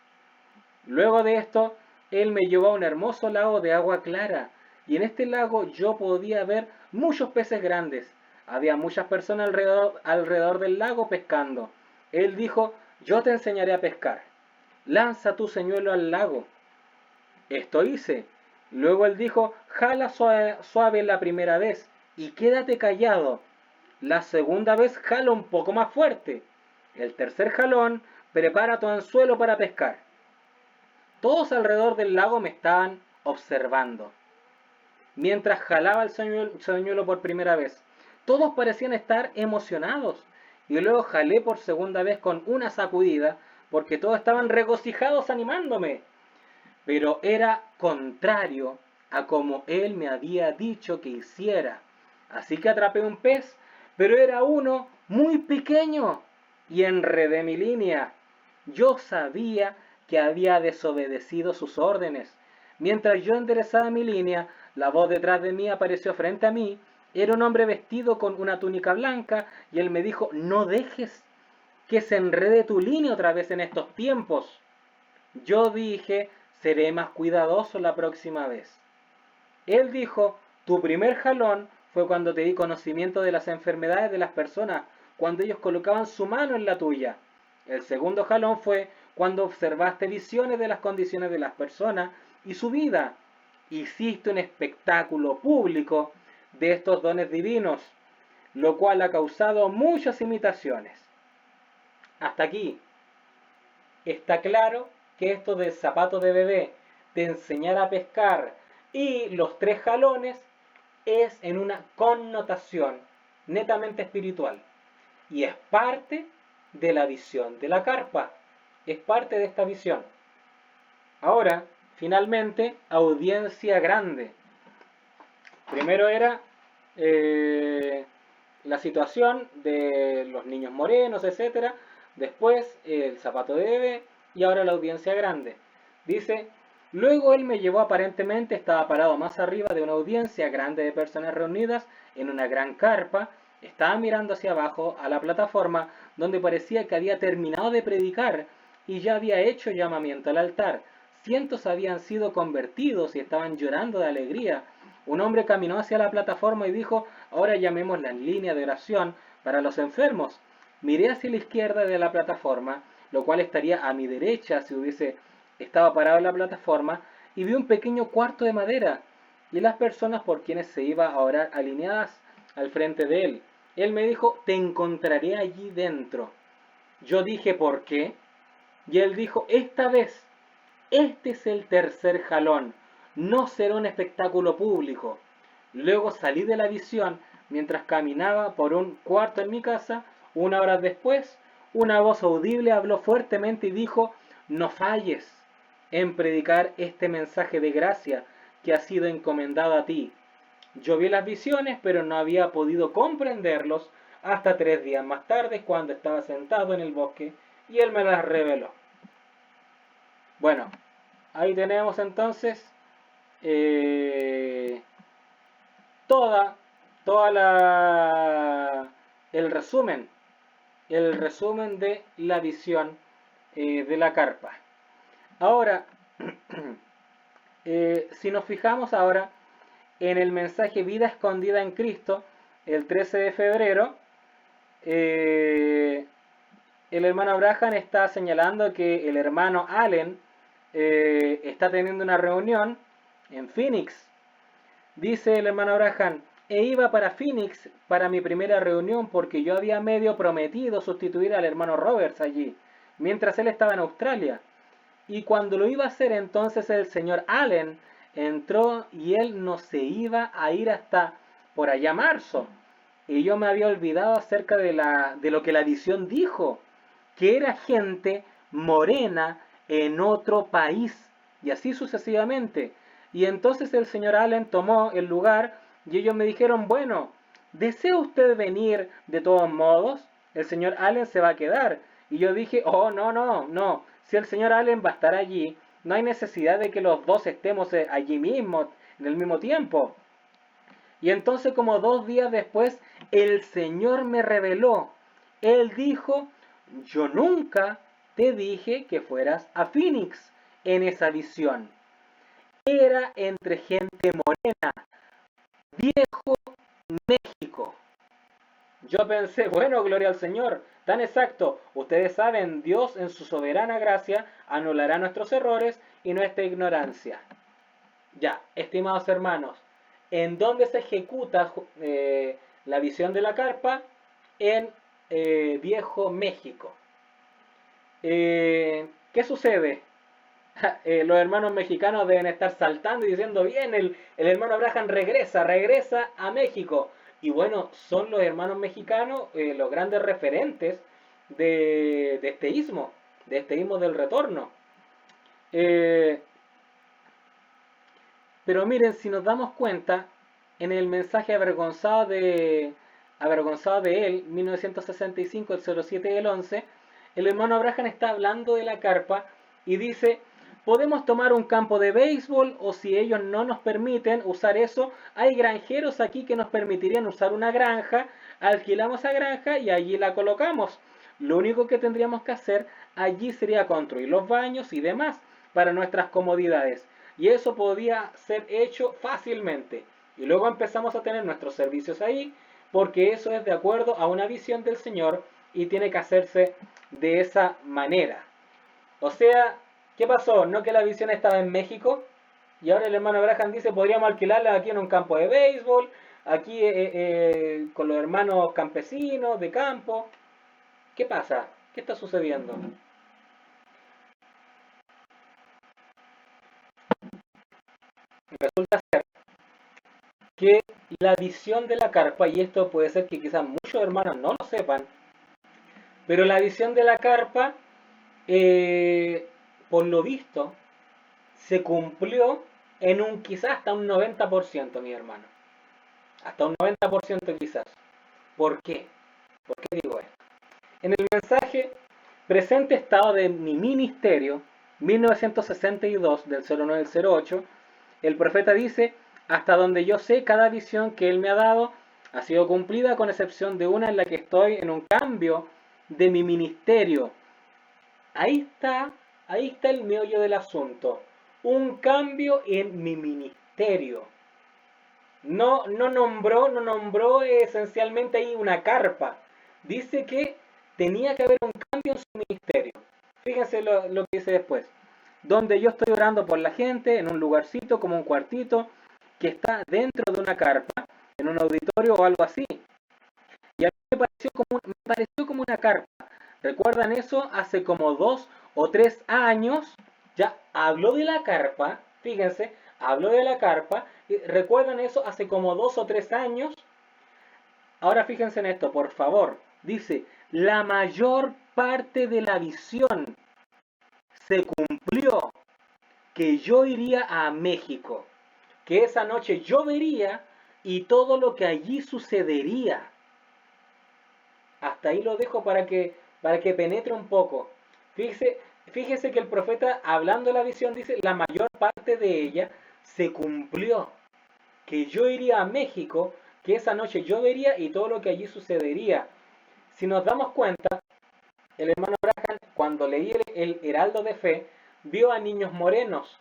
Luego de esto, él me llevó a un hermoso lago de agua clara, y en este lago yo podía ver muchos peces grandes. Había muchas personas alrededor del lago pescando. Él dijo, yo te enseñaré a pescar. Lanza tu señuelo al lago. Esto hice. Luego él dijo, jala suave la primera vez y quédate callado. La segunda vez jala un poco más fuerte. El tercer jalón prepara tu anzuelo para pescar. Todos alrededor del lago me estaban observando mientras jalaba el señuelo por primera vez. Todos parecían estar emocionados. Y luego jalé por segunda vez con una sacudida, porque todos estaban regocijados animándome. Pero era contrario a como él me había dicho que hiciera. Así que atrapé un pez, pero era uno muy pequeño, y enredé mi línea. Yo sabía que había desobedecido sus órdenes. Mientras yo enderezaba mi línea, la voz detrás de mí apareció frente a mí. Era un hombre vestido con una túnica blanca, y él me dijo: no dejes que se enrede tu línea otra vez en estos tiempos. Yo dije: seré más cuidadoso la próxima vez. Él dijo: tu primer jalón fue cuando te di conocimiento de las enfermedades de las personas, cuando ellos colocaban su mano en la tuya. El segundo jalón fue cuando observaste visiones de las condiciones de las personas y su vida. Hiciste un espectáculo público de estos dones divinos, lo cual ha causado muchas imitaciones. Hasta aquí. Está claro que esto del zapato de bebé, de enseñar a pescar y los 3 jalones es en una connotación netamente espiritual y es parte de la visión de la carpa, es parte de esta visión. Ahora, finalmente, audiencia grande. Primero era la situación de los niños morenos, etcétera. Después el zapato de bebé y ahora la audiencia grande. Dice: luego él me llevó, aparentemente estaba parado más arriba de una audiencia grande de personas reunidas en una gran carpa. Estaba mirando hacia abajo a la plataforma donde parecía que había terminado de predicar y ya había hecho llamamiento al altar. Cientos habían sido convertidos y estaban llorando de alegría. Un hombre caminó hacia la plataforma y dijo: ahora llamemos la línea de oración para los enfermos. Miré hacia la izquierda de la plataforma, lo cual estaría a mi derecha si hubiese estado parado en la plataforma, y vi un pequeño cuarto de madera y las personas por quienes se iba a orar alineadas al frente de él. Él me dijo: te encontraré allí dentro. Yo dije: ¿por qué? Y él dijo: esta vez, este es el tercer jalón, no será un espectáculo público. Luego salí de la visión mientras caminaba por un cuarto en mi casa. Una hora después, una voz audible habló fuertemente y dijo: no falles en predicar este mensaje de gracia que ha sido encomendado a ti. Yo vi las visiones, pero no había podido comprenderlos hasta 3 días más tarde, cuando estaba sentado en el bosque y él me las reveló. Bueno, ahí tenemos entonces toda el resumen de la visión de la carpa. Ahora, si nos fijamos ahora en el mensaje Vida Escondida en Cristo, el 13 de febrero, el hermano Abraham está señalando que el hermano Allen está teniendo una reunión en Phoenix. Dice el hermano Abraham: e iba para Phoenix para mi primera reunión porque yo había medio prometido sustituir al hermano Roberts allí, mientras él estaba en Australia. Y cuando lo iba a hacer, entonces el señor Allen entró y él no se iba a ir hasta por allá marzo. Y yo me había olvidado acerca de lo que la visión dijo, que era gente morena en otro país, y así sucesivamente. Y entonces el señor Allen tomó el lugar y ellos me dijeron: bueno, ¿desea usted venir de todos modos? El señor Allen se va a quedar. Y yo dije: oh, no, si el señor Allen va a estar allí, no hay necesidad de que los dos estemos allí mismo, en el mismo tiempo. Y entonces, como 2 días después, el Señor me reveló. Él dijo: yo nunca te dije que fueras a Phoenix en esa visión. Era entre gente morena, viejo México. Yo pensé: bueno, gloria al Señor, tan exacto. Ustedes saben, Dios en su soberana gracia anulará nuestros errores y nuestra ignorancia. Ya, estimados hermanos, ¿en dónde se ejecuta la visión de la carpa en Viejo México. ¿Qué sucede? Los hermanos mexicanos deben estar saltando y diciendo, bien, el hermano Abraham regresa a México. Y bueno, son los hermanos mexicanos los grandes referentes de este istmo del retorno. Pero miren, si nos damos cuenta, en el mensaje avergonzado de él, 1965, el 07 y el 11, el hermano Abraham está hablando de la carpa y dice, podemos tomar un campo de béisbol o si ellos no nos permiten usar eso, hay granjeros aquí que nos permitirían usar una granja, alquilamos esa granja y allí la colocamos. Lo único que tendríamos que hacer allí sería construir los baños y demás para nuestras comodidades. Y eso podía ser hecho fácilmente. Y luego empezamos a tener nuestros servicios ahí, porque eso es de acuerdo a una visión del Señor y tiene que hacerse de esa manera. O sea, ¿qué pasó? ¿No que la visión estaba en México? Y ahora el hermano Abraham dice, podríamos alquilarla aquí en un campo de béisbol, aquí con los hermanos campesinos de campo. ¿Qué pasa? ¿Qué está sucediendo? Resulta ser que la visión de la carpa, y esto puede ser que quizás muchos hermanos no lo sepan, pero la visión de la carpa, por lo visto, se cumplió en un quizás hasta un 90%, mi hermano. Hasta un 90% quizás. ¿Por qué? ¿Por qué digo esto? En el mensaje presente estado de mi ministerio, 1962, del 09 al 08, el profeta dice, hasta donde yo sé, cada visión que él me ha dado ha sido cumplida con excepción de una en la que estoy en un cambio de mi ministerio. Ahí está el meollo del asunto. Un cambio en mi ministerio. No nombró esencialmente ahí una carpa. Dice que tenía que haber un cambio en su ministerio. Fíjense lo que dice después. Donde yo estoy orando por la gente, en un lugarcito, como un cuartito, que está dentro de una carpa, en un auditorio o algo así. Y a mí me pareció como una carpa. ¿Recuerdan eso? Hace como 2 o 3 años ya habló de la carpa, fíjense, habló de la carpa. ¿Recuerdan eso? Hace como 2 o 3 años. Ahora fíjense en esto, por favor. Dice, la mayor parte de la visión se cumplió, que yo iría a México, que esa noche llovería y todo lo que allí sucedería. Hasta ahí lo dejo para que penetre un poco. Fíjese que el profeta, hablando de la visión, dice, la mayor parte de ella se cumplió, que yo iría a México, que esa noche llovería y todo lo que allí sucedería. Si nos damos cuenta, el hermano Abraham, cuando leí el Heraldo de Fe, vio a niños morenos.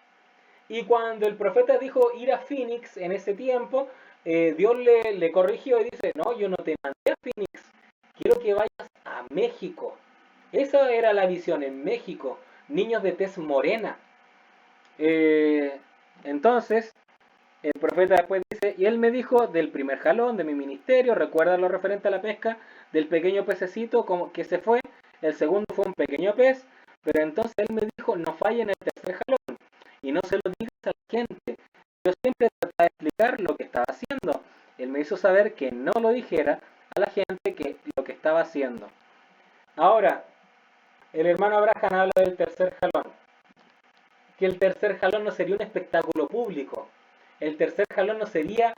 Y cuando el profeta dijo ir a Phoenix en ese tiempo, Dios le corrigió y dice, no, yo no te mandé a Phoenix, quiero que vayas a México. Esa era la visión, en México, niños de tez morena. Entonces, el profeta después dice, y él me dijo del primer jalón de mi ministerio, recuerda lo referente a la pesca, del pequeño pececito como que se fue, el segundo fue un pequeño pez, pero entonces él me dijo, no falle en el tercer jalón, y no se lo digas a la gente. Yo siempre trataba de explicar lo que estaba haciendo. Él me hizo saber que no lo dijera a la gente que lo que estaba haciendo. Ahora, el hermano Abraham habla del tercer jalón. Que el tercer jalón no sería un espectáculo público. El tercer jalón no sería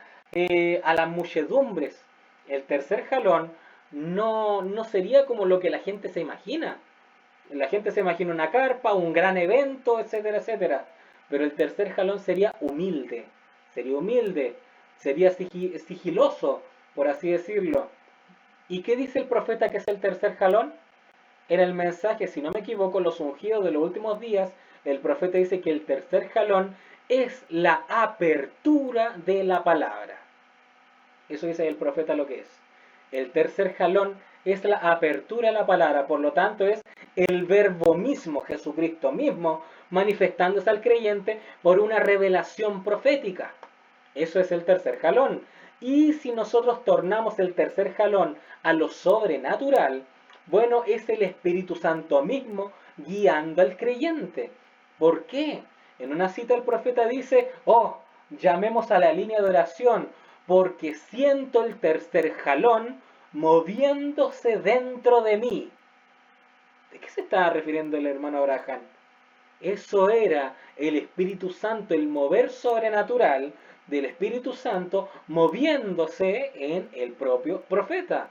a las muchedumbres. El tercer jalón no sería como lo que la gente se imagina. La gente se imagina una carpa, un gran evento, etcétera, etcétera. Pero el tercer jalón sería humilde. Sería sigiloso, por así decirlo. ¿Y qué dice el profeta que es el tercer jalón? En el mensaje, si no me equivoco, los ungidos de los últimos días, el profeta dice que el tercer jalón es la apertura de la palabra. Eso dice el profeta lo que es. El tercer jalón es la apertura de la palabra, por lo tanto es el verbo mismo, Jesucristo mismo, manifestándose al creyente por una revelación profética. Eso es el tercer jalón. Y si nosotros tornamos el tercer jalón a lo sobrenatural, bueno, es el Espíritu Santo mismo guiando al creyente. ¿Por qué? En una cita el profeta dice, oh, llamemos a la línea de oración, porque siento el tercer jalón moviéndose dentro de mí. ¿De qué se estaba refiriendo el hermano Abraham? Eso era el Espíritu Santo, el mover sobrenatural del Espíritu Santo moviéndose en el propio profeta.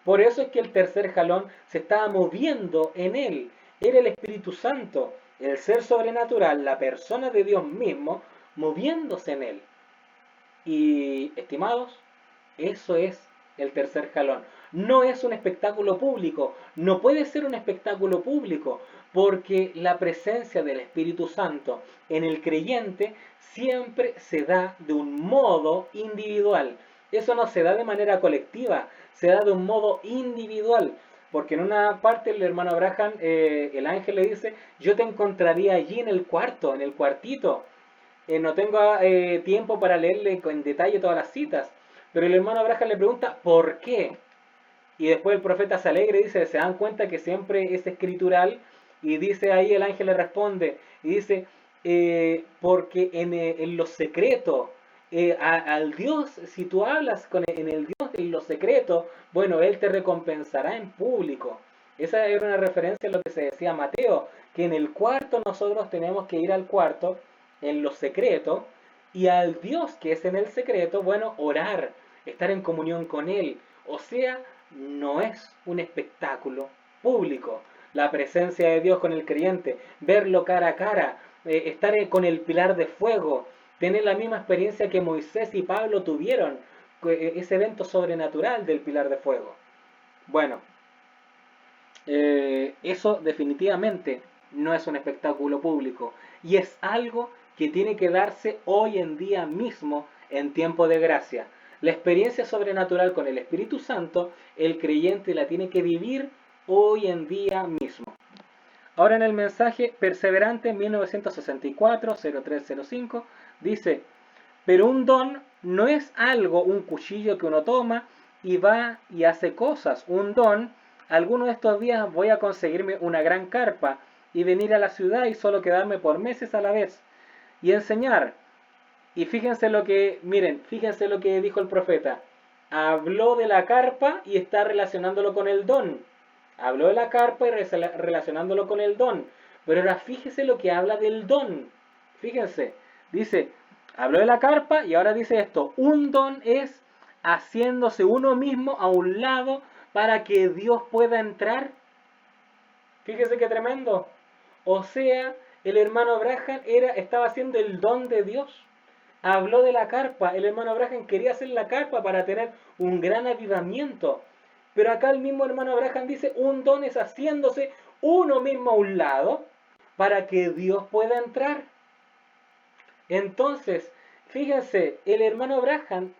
Por eso es que el tercer jalón se estaba moviendo en él. Era el Espíritu Santo, el ser sobrenatural, la persona de Dios mismo, moviéndose en él. Y, estimados, eso es el tercer jalón. No es un espectáculo público, no puede ser un espectáculo público, porque la presencia del Espíritu Santo en el creyente siempre se da de un modo individual. Eso no se da de manera colectiva, se da de un modo individual. Porque en una parte el hermano Abraham, el ángel le dice, yo te encontraría allí en el cuarto, en el cuartito. No tengo tiempo para leerle en detalle todas las citas, pero el hermano Abraham le pregunta ¿por qué? Y después el profeta se alegra y dice, se dan cuenta que siempre es escritural, y dice ahí el ángel le responde, y dice, porque en lo secreto, al Dios, si tú hablas en el Dios en lo secreto, bueno, Él te recompensará en público. Esa era una referencia a lo que se decía Mateo, que en el cuarto nosotros tenemos que ir al cuarto, en lo secreto, y al Dios que es en el secreto, bueno, orar, estar en comunión con Él. O sea, no es un espectáculo público. La presencia de Dios con el creyente, verlo cara a cara, estar con el pilar de fuego, tener la misma experiencia que Moisés y Pablo tuvieron, ese evento sobrenatural del pilar de fuego. Bueno, eso definitivamente no es un espectáculo público y es algo que tiene que darse hoy en día mismo en tiempo de gracia. La experiencia sobrenatural con el Espíritu Santo, el creyente la tiene que vivir hoy en día mismo. Ahora en el mensaje Perseverante 1964-0305 dice, pero un don no es algo, un cuchillo que uno toma y va y hace cosas. Un don, alguno de estos días voy a conseguirme una gran carpa y venir a la ciudad y solo quedarme por meses a la vez y enseñar. Y fíjense lo que, miren, fíjense lo que dijo el profeta. Habló de la carpa y está relacionándolo con el don. Habló de la carpa y relacionándolo con el don. Pero ahora fíjese lo que habla del don. Fíjense, dice, habló de la carpa y ahora dice esto. Un don es haciéndose uno mismo a un lado para que Dios pueda entrar. Fíjese qué tremendo. O sea, el hermano Abraham estaba haciendo el don de Dios. Habló de la carpa. El hermano Abraham quería hacer la carpa para tener un gran avivamiento. Pero acá el mismo hermano Abraham dice, un don es haciéndose uno mismo a un lado para que Dios pueda entrar. Entonces, fíjense, el hermano Abraham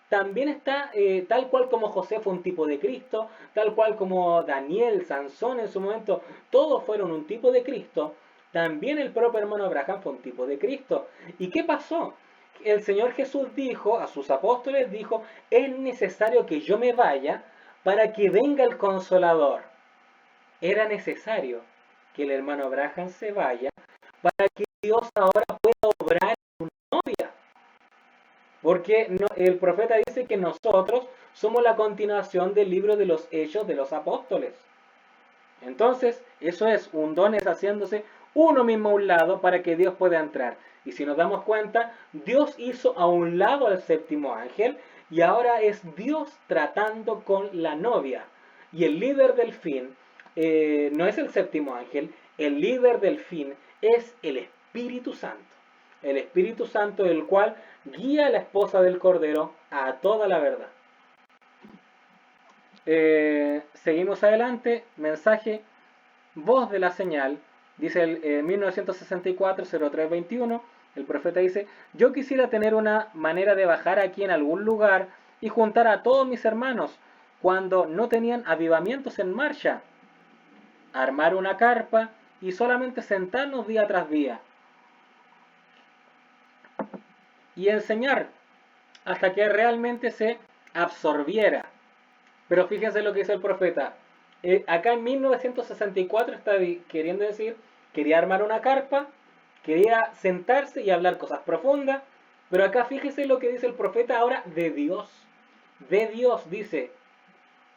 también está, tal cual como José fue un tipo de Cristo, tal cual como Daniel, Sansón en su momento, todos fueron un tipo de Cristo, también el propio hermano Abraham fue un tipo de Cristo. ¿Y qué pasó? El Señor Jesús dijo a sus apóstoles, dijo, es necesario que yo me vaya para que venga el Consolador. Era necesario que el hermano Abraham se vaya para que Dios ahora pueda obrar en su novia. Porque el profeta dice que nosotros somos la continuación del libro de los Hechos de los Apóstoles. Entonces, eso es, un don es haciéndose uno mismo a un lado para que Dios pueda entrar. Y si nos damos cuenta, Dios hizo a un lado al séptimo ángel y ahora es Dios tratando con la novia. Y el líder del fin no es el séptimo ángel, el líder del fin es el Espíritu Santo. El Espíritu Santo, el cual guía a la esposa del Cordero a toda la verdad. Seguimos adelante, mensaje, voz de la señal, dice el 1964-0321, el profeta dice, yo quisiera tener una manera de bajar aquí en algún lugar y juntar a todos mis hermanos cuando no tenían avivamientos en marcha, armar una carpa y solamente sentarnos día tras día y enseñar. hasta que realmente se absorbiera. Pero fíjense lo que dice el profeta. Acá en 1964 está queriendo decir, quería armar una carpa, quería sentarse y hablar cosas profundas, pero acá fíjese lo que dice el profeta ahora de Dios. De Dios dice,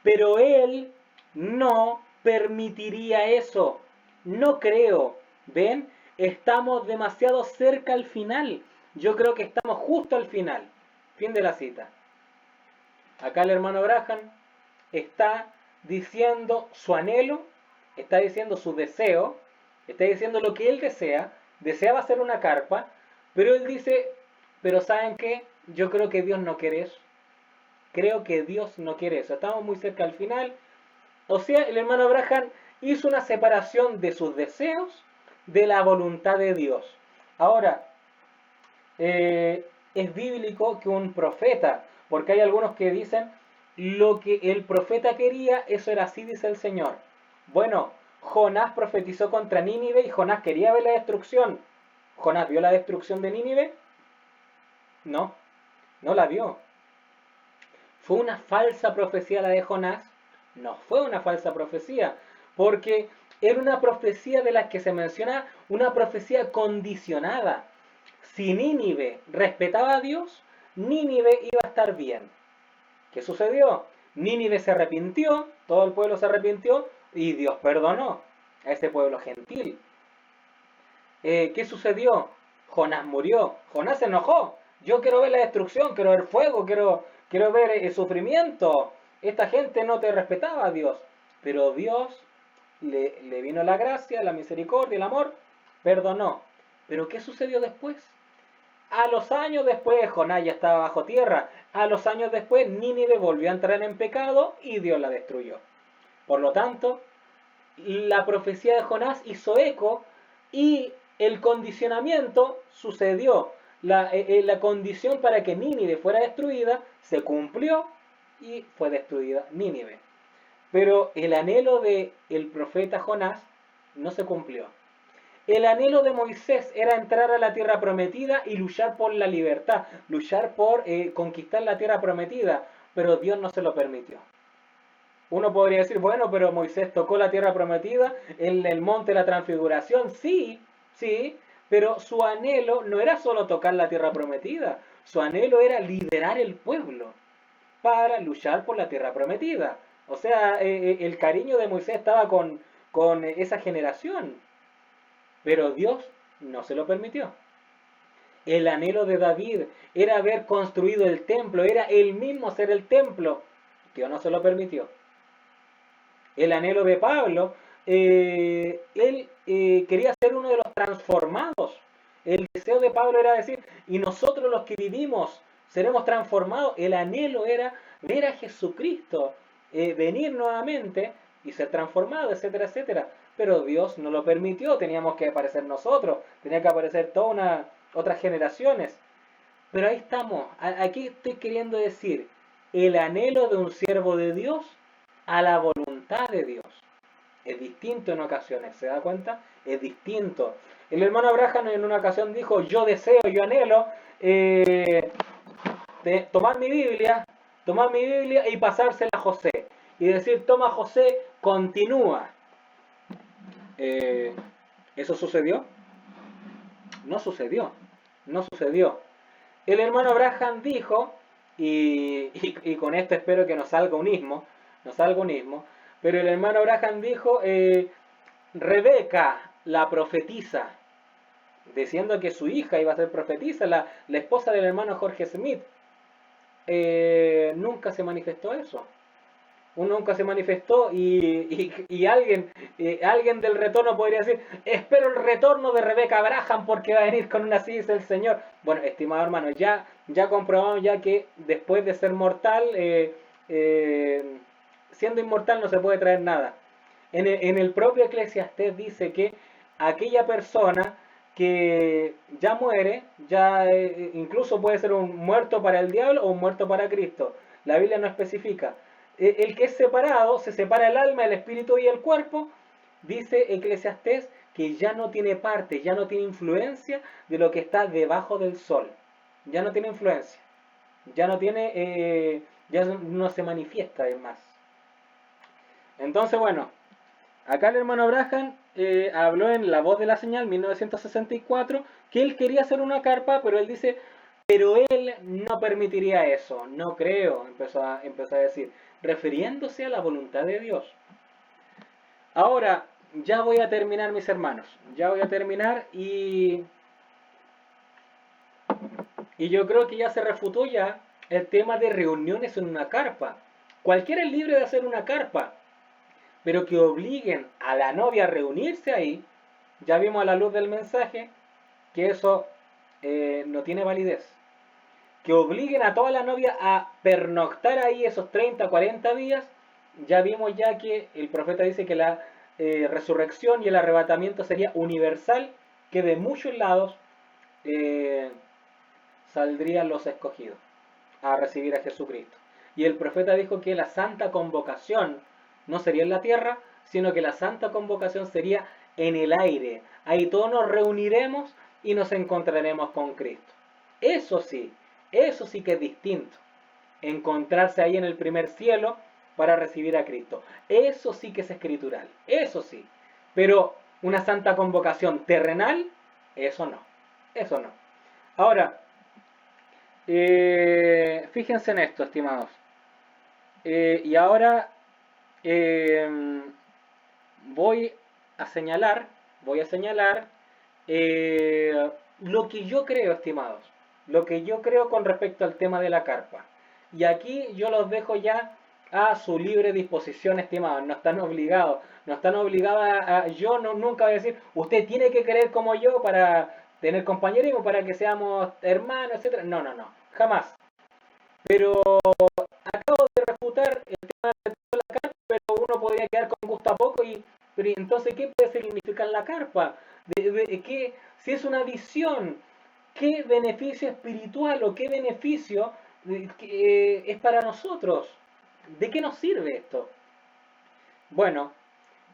pero él no permitiría eso. No creo. ¿Ven? Estamos demasiado cerca al final. Yo creo que estamos justo al final. Fin de la cita. Acá el hermano Braham está diciendo su anhelo, está diciendo su deseo, está diciendo lo que él desea. Deseaba hacer una carpa, pero él dice, pero ¿saben qué? Yo creo que Dios no quiere eso. Creo que Dios no quiere eso. Estamos muy cerca al final. O sea, el hermano Abraham hizo una separación de sus deseos de la voluntad de Dios. Ahora, es bíblico que un profeta, porque hay algunos que dicen, lo que el profeta quería, eso era así, dice el Señor. Bueno, Jonás profetizó contra Nínive y Jonás quería ver la destrucción. ¿Jonás vio la destrucción de Nínive? No, no la vio. ¿Fue una falsa profecía la de Jonás? No fue una falsa profecía, porque era una profecía de las que se menciona, una profecía condicionada. Si Nínive respetaba a Dios, Nínive iba a estar bien. ¿Qué sucedió? Nínive se arrepintió, todo el pueblo se arrepintió y Dios perdonó a ese pueblo gentil. ¿Qué sucedió? Jonás murió, Jonás se enojó. Yo quiero ver la destrucción, quiero ver fuego, quiero ver el sufrimiento. Esta gente no te respetaba a Dios, pero Dios le vino la gracia, la misericordia, el amor, perdonó. Pero ¿qué sucedió después? A los años después, Jonás ya estaba bajo tierra. A los años después, Nínive volvió a entrar en pecado y Dios la destruyó. Por lo tanto, la profecía de Jonás hizo eco y el condicionamiento sucedió. La condición para que Nínive fuera destruida se cumplió y fue destruida Nínive. Pero el anhelo del profeta Jonás no se cumplió. El anhelo de Moisés era entrar a la tierra prometida y luchar por la libertad, luchar por conquistar la tierra prometida, pero Dios no se lo permitió. Uno podría decir, bueno, pero Moisés tocó la tierra prometida en el monte de la transfiguración. Sí, sí, pero su anhelo no era solo tocar la tierra prometida, su anhelo era liderar el pueblo para luchar por la tierra prometida. O sea, el cariño de Moisés estaba con esa generación, pero Dios no se lo permitió. El anhelo de David era haber construido el templo, era él mismo ser el templo. Dios no se lo permitió. El anhelo de Pablo, él quería ser uno de los transformados. El deseo de Pablo era decir, y nosotros los que vivimos seremos transformados. El anhelo era ver a Jesucristo, venir nuevamente y ser transformado, etcétera, etcétera. Pero Dios no lo permitió, teníamos que aparecer nosotros, tenía que aparecer todas otras generaciones. Pero ahí estamos, aquí estoy queriendo decir, el anhelo de un siervo de Dios a la voluntad de Dios. Es distinto en ocasiones, ¿se da cuenta? Es distinto. El hermano Abraham en una ocasión dijo, yo deseo, yo anhelo tomar mi Biblia y pasársela a José. Y decir, toma José, continúa. ¿Eso sucedió? No sucedió. No sucedió. El hermano Abraham dijo, y con esto espero que nos salga un ismo, pero el hermano Abraham dijo, Rebeca, la profetisa, diciendo que su hija iba a ser profetisa, la esposa del hermano Jorge Smith, nunca se manifestó eso. Nunca se manifestó y alguien del retorno podría decir, espero el retorno de Rebeca Abraham porque va a venir con una así, dice el Señor. Bueno, estimado hermano, ya comprobamos ya que después de ser mortal, siendo inmortal no se puede traer nada. En el propio Eclesiastés dice que aquella persona que ya muere, ya incluso puede ser un muerto para el diablo o un muerto para Cristo. La Biblia no especifica. El que es separado, se separa el alma, el espíritu y el cuerpo, dice Eclesiastés que ya no tiene parte, ya no tiene influencia de lo que está debajo del sol. Ya no tiene influencia. Ya no tiene, ya no se manifiesta más. Entonces, bueno, acá el hermano Abraham habló en La Voz de la Señal, 1964, que él quería hacer una carpa, pero él dice, pero él no permitiría eso, no creo, empezó a decir, refiriéndose a la voluntad de Dios. Ahora, ya voy a terminar, mis hermanos, ya voy a terminar y yo creo que ya se refutó ya el tema de reuniones en una carpa. Cualquiera es libre de hacer una carpa, pero que obliguen a la novia a reunirse ahí, ya vimos a la luz del mensaje que eso no tiene validez. Que obliguen a toda la novia a pernoctar ahí esos 30, 40 días, ya vimos ya que el profeta dice que la resurrección y el arrebatamiento sería universal, que de muchos lados eh, saldrían los escogidos a recibir a Jesucristo. Y el profeta dijo que la santa convocación no sería en la tierra, sino que la santa convocación sería en el aire. Ahí todos nos reuniremos y nos encontraremos con Cristo. Eso sí que es distinto. Encontrarse ahí en el primer cielo para recibir a Cristo. Eso sí que es escritural. Eso sí. Pero una santa convocación terrenal, eso no. Eso no. Ahora, fíjense en esto, estimados. Y ahora eh, voy voy a señalar lo que yo creo, estimados, lo que yo creo con respecto al tema de la carpa. Y aquí yo los dejo ya a su libre disposición, estimados. No están obligados yo no, nunca voy a decir, usted tiene que creer como yo para tener compañerismo, para que seamos hermanos, etcétera. No, no, no, jamás. Pero acabo de refutar el tema de la carpa, pero uno podría quedar con gusto a poco pero entonces, ¿qué puede significar la carpa? ¿Qué, si es una visión, qué beneficio espiritual o qué beneficio es para nosotros? ¿De qué nos sirve esto? Bueno,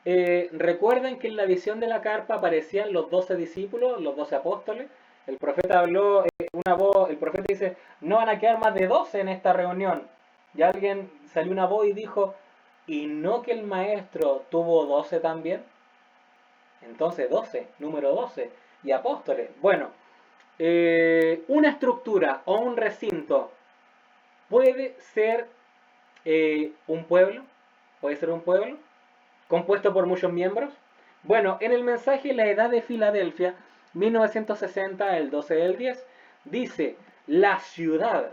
recuerden que en la visión de la carpa aparecían los 12 discípulos, los 12 apóstoles. El profeta habló, una voz, el profeta dice, no van a quedar más de 12 en esta reunión. Y alguien salió una voz y dijo, ¿y no que el maestro tuvo 12 también? Entonces 12, número 12, y apóstoles. Bueno, una estructura o un recinto puede ser un pueblo, puede ser un pueblo, compuesto por muchos miembros. Bueno, en el mensaje La Edad de Filadelfia, 1960, el 12 del 10, dice, la ciudad.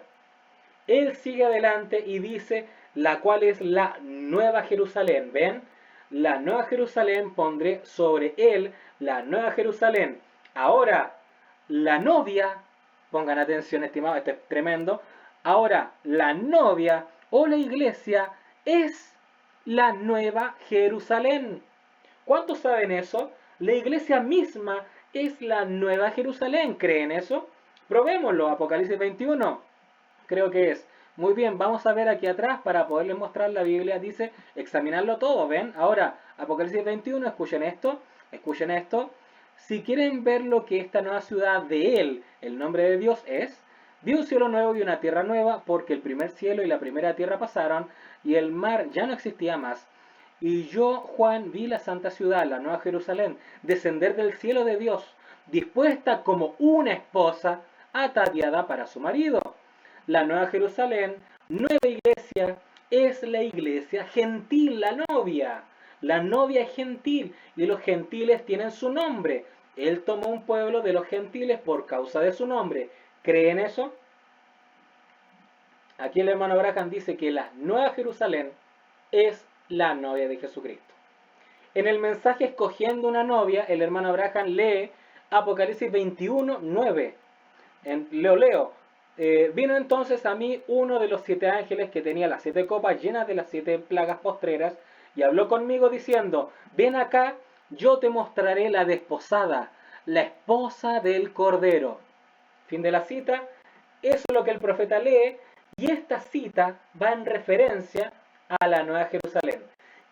Él sigue adelante y dice, la cual es la nueva Jerusalén. ¿Ven? La nueva Jerusalén pondré sobre él, la nueva Jerusalén. Ahora, la novia, pongan atención, estimados, esto es tremendo. Ahora, la novia o la iglesia es la nueva Jerusalén. ¿Cuántos saben eso? La iglesia misma es la nueva Jerusalén. ¿Creen eso? Probémoslo. Apocalipsis 21. Creo que es. Muy bien, vamos a ver aquí atrás para poderles mostrar la Biblia. Dice examinarlo todo. ¿Ven? Ahora, Apocalipsis 21. Escuchen esto. Escuchen esto. Si quieren ver lo que esta nueva ciudad de Él, el nombre de Dios es, vi un cielo nuevo y una tierra nueva, porque el primer cielo y la primera tierra pasaron, y el mar ya no existía más. Y yo, Juan, vi la santa ciudad, la nueva Jerusalén, descender del cielo de Dios, dispuesta como una esposa ataviada para su marido. La nueva Jerusalén, nueva iglesia, es la iglesia gentil, la novia. La novia es gentil y los gentiles tienen su nombre. Él tomó un pueblo de los gentiles por causa de su nombre. ¿Creen eso? Aquí el hermano Abraham dice que la nueva Jerusalén es la novia de Jesucristo. En el mensaje escogiendo una novia, el hermano Abraham lee Apocalipsis 21, 9. Leo. Vino entonces a mí uno de los 7 ángeles que tenía las 7 copas llenas de las 7 plagas postreras y habló conmigo diciendo, ven acá, yo te mostraré la desposada, la esposa del Cordero. Fin de la cita. Eso es lo que el profeta lee y esta cita va en referencia a la Nueva Jerusalén.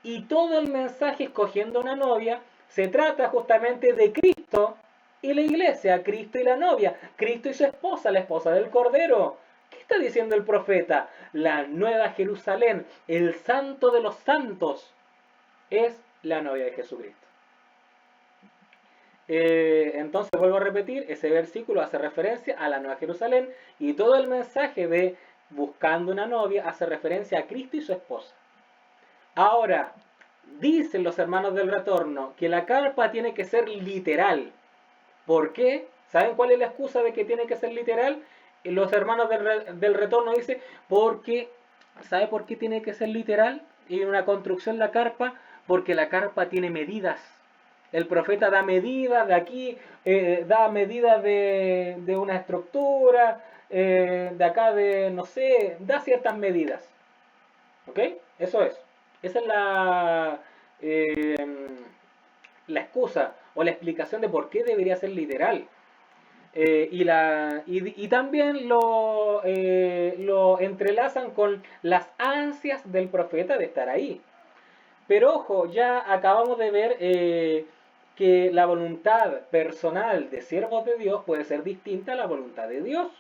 Y todo el mensaje escogiendo una novia se trata justamente de Cristo y la iglesia, Cristo y la novia, Cristo y su esposa, la esposa del Cordero. ¿Qué está diciendo el profeta? La nueva Jerusalén, el santo de los santos, es la novia de Jesucristo. Entonces vuelvo a repetir, ese versículo hace referencia a la Nueva Jerusalén y todo el mensaje de buscando una novia hace referencia a Cristo y su esposa. Ahora, dicen los hermanos del retorno que la carpa tiene que ser literal. ¿Por qué? ¿Saben cuál es la excusa de que tiene que ser literal? Los hermanos del retorno dicen, porque, ¿sabe por qué tiene que ser literal? Y una construcción la carpa, porque la carpa tiene medidas. El profeta da medidas de aquí, da medidas de una estructura, de acá de, no sé, da ciertas medidas. ¿Ok? Eso es. Esa es la excusa o la explicación de por qué debería ser literal. Y también lo entrelazan con las ansias del profeta de estar ahí. Pero ojo, ya acabamos de ver que la voluntad personal de siervos de Dios puede ser distinta a la voluntad de Dios.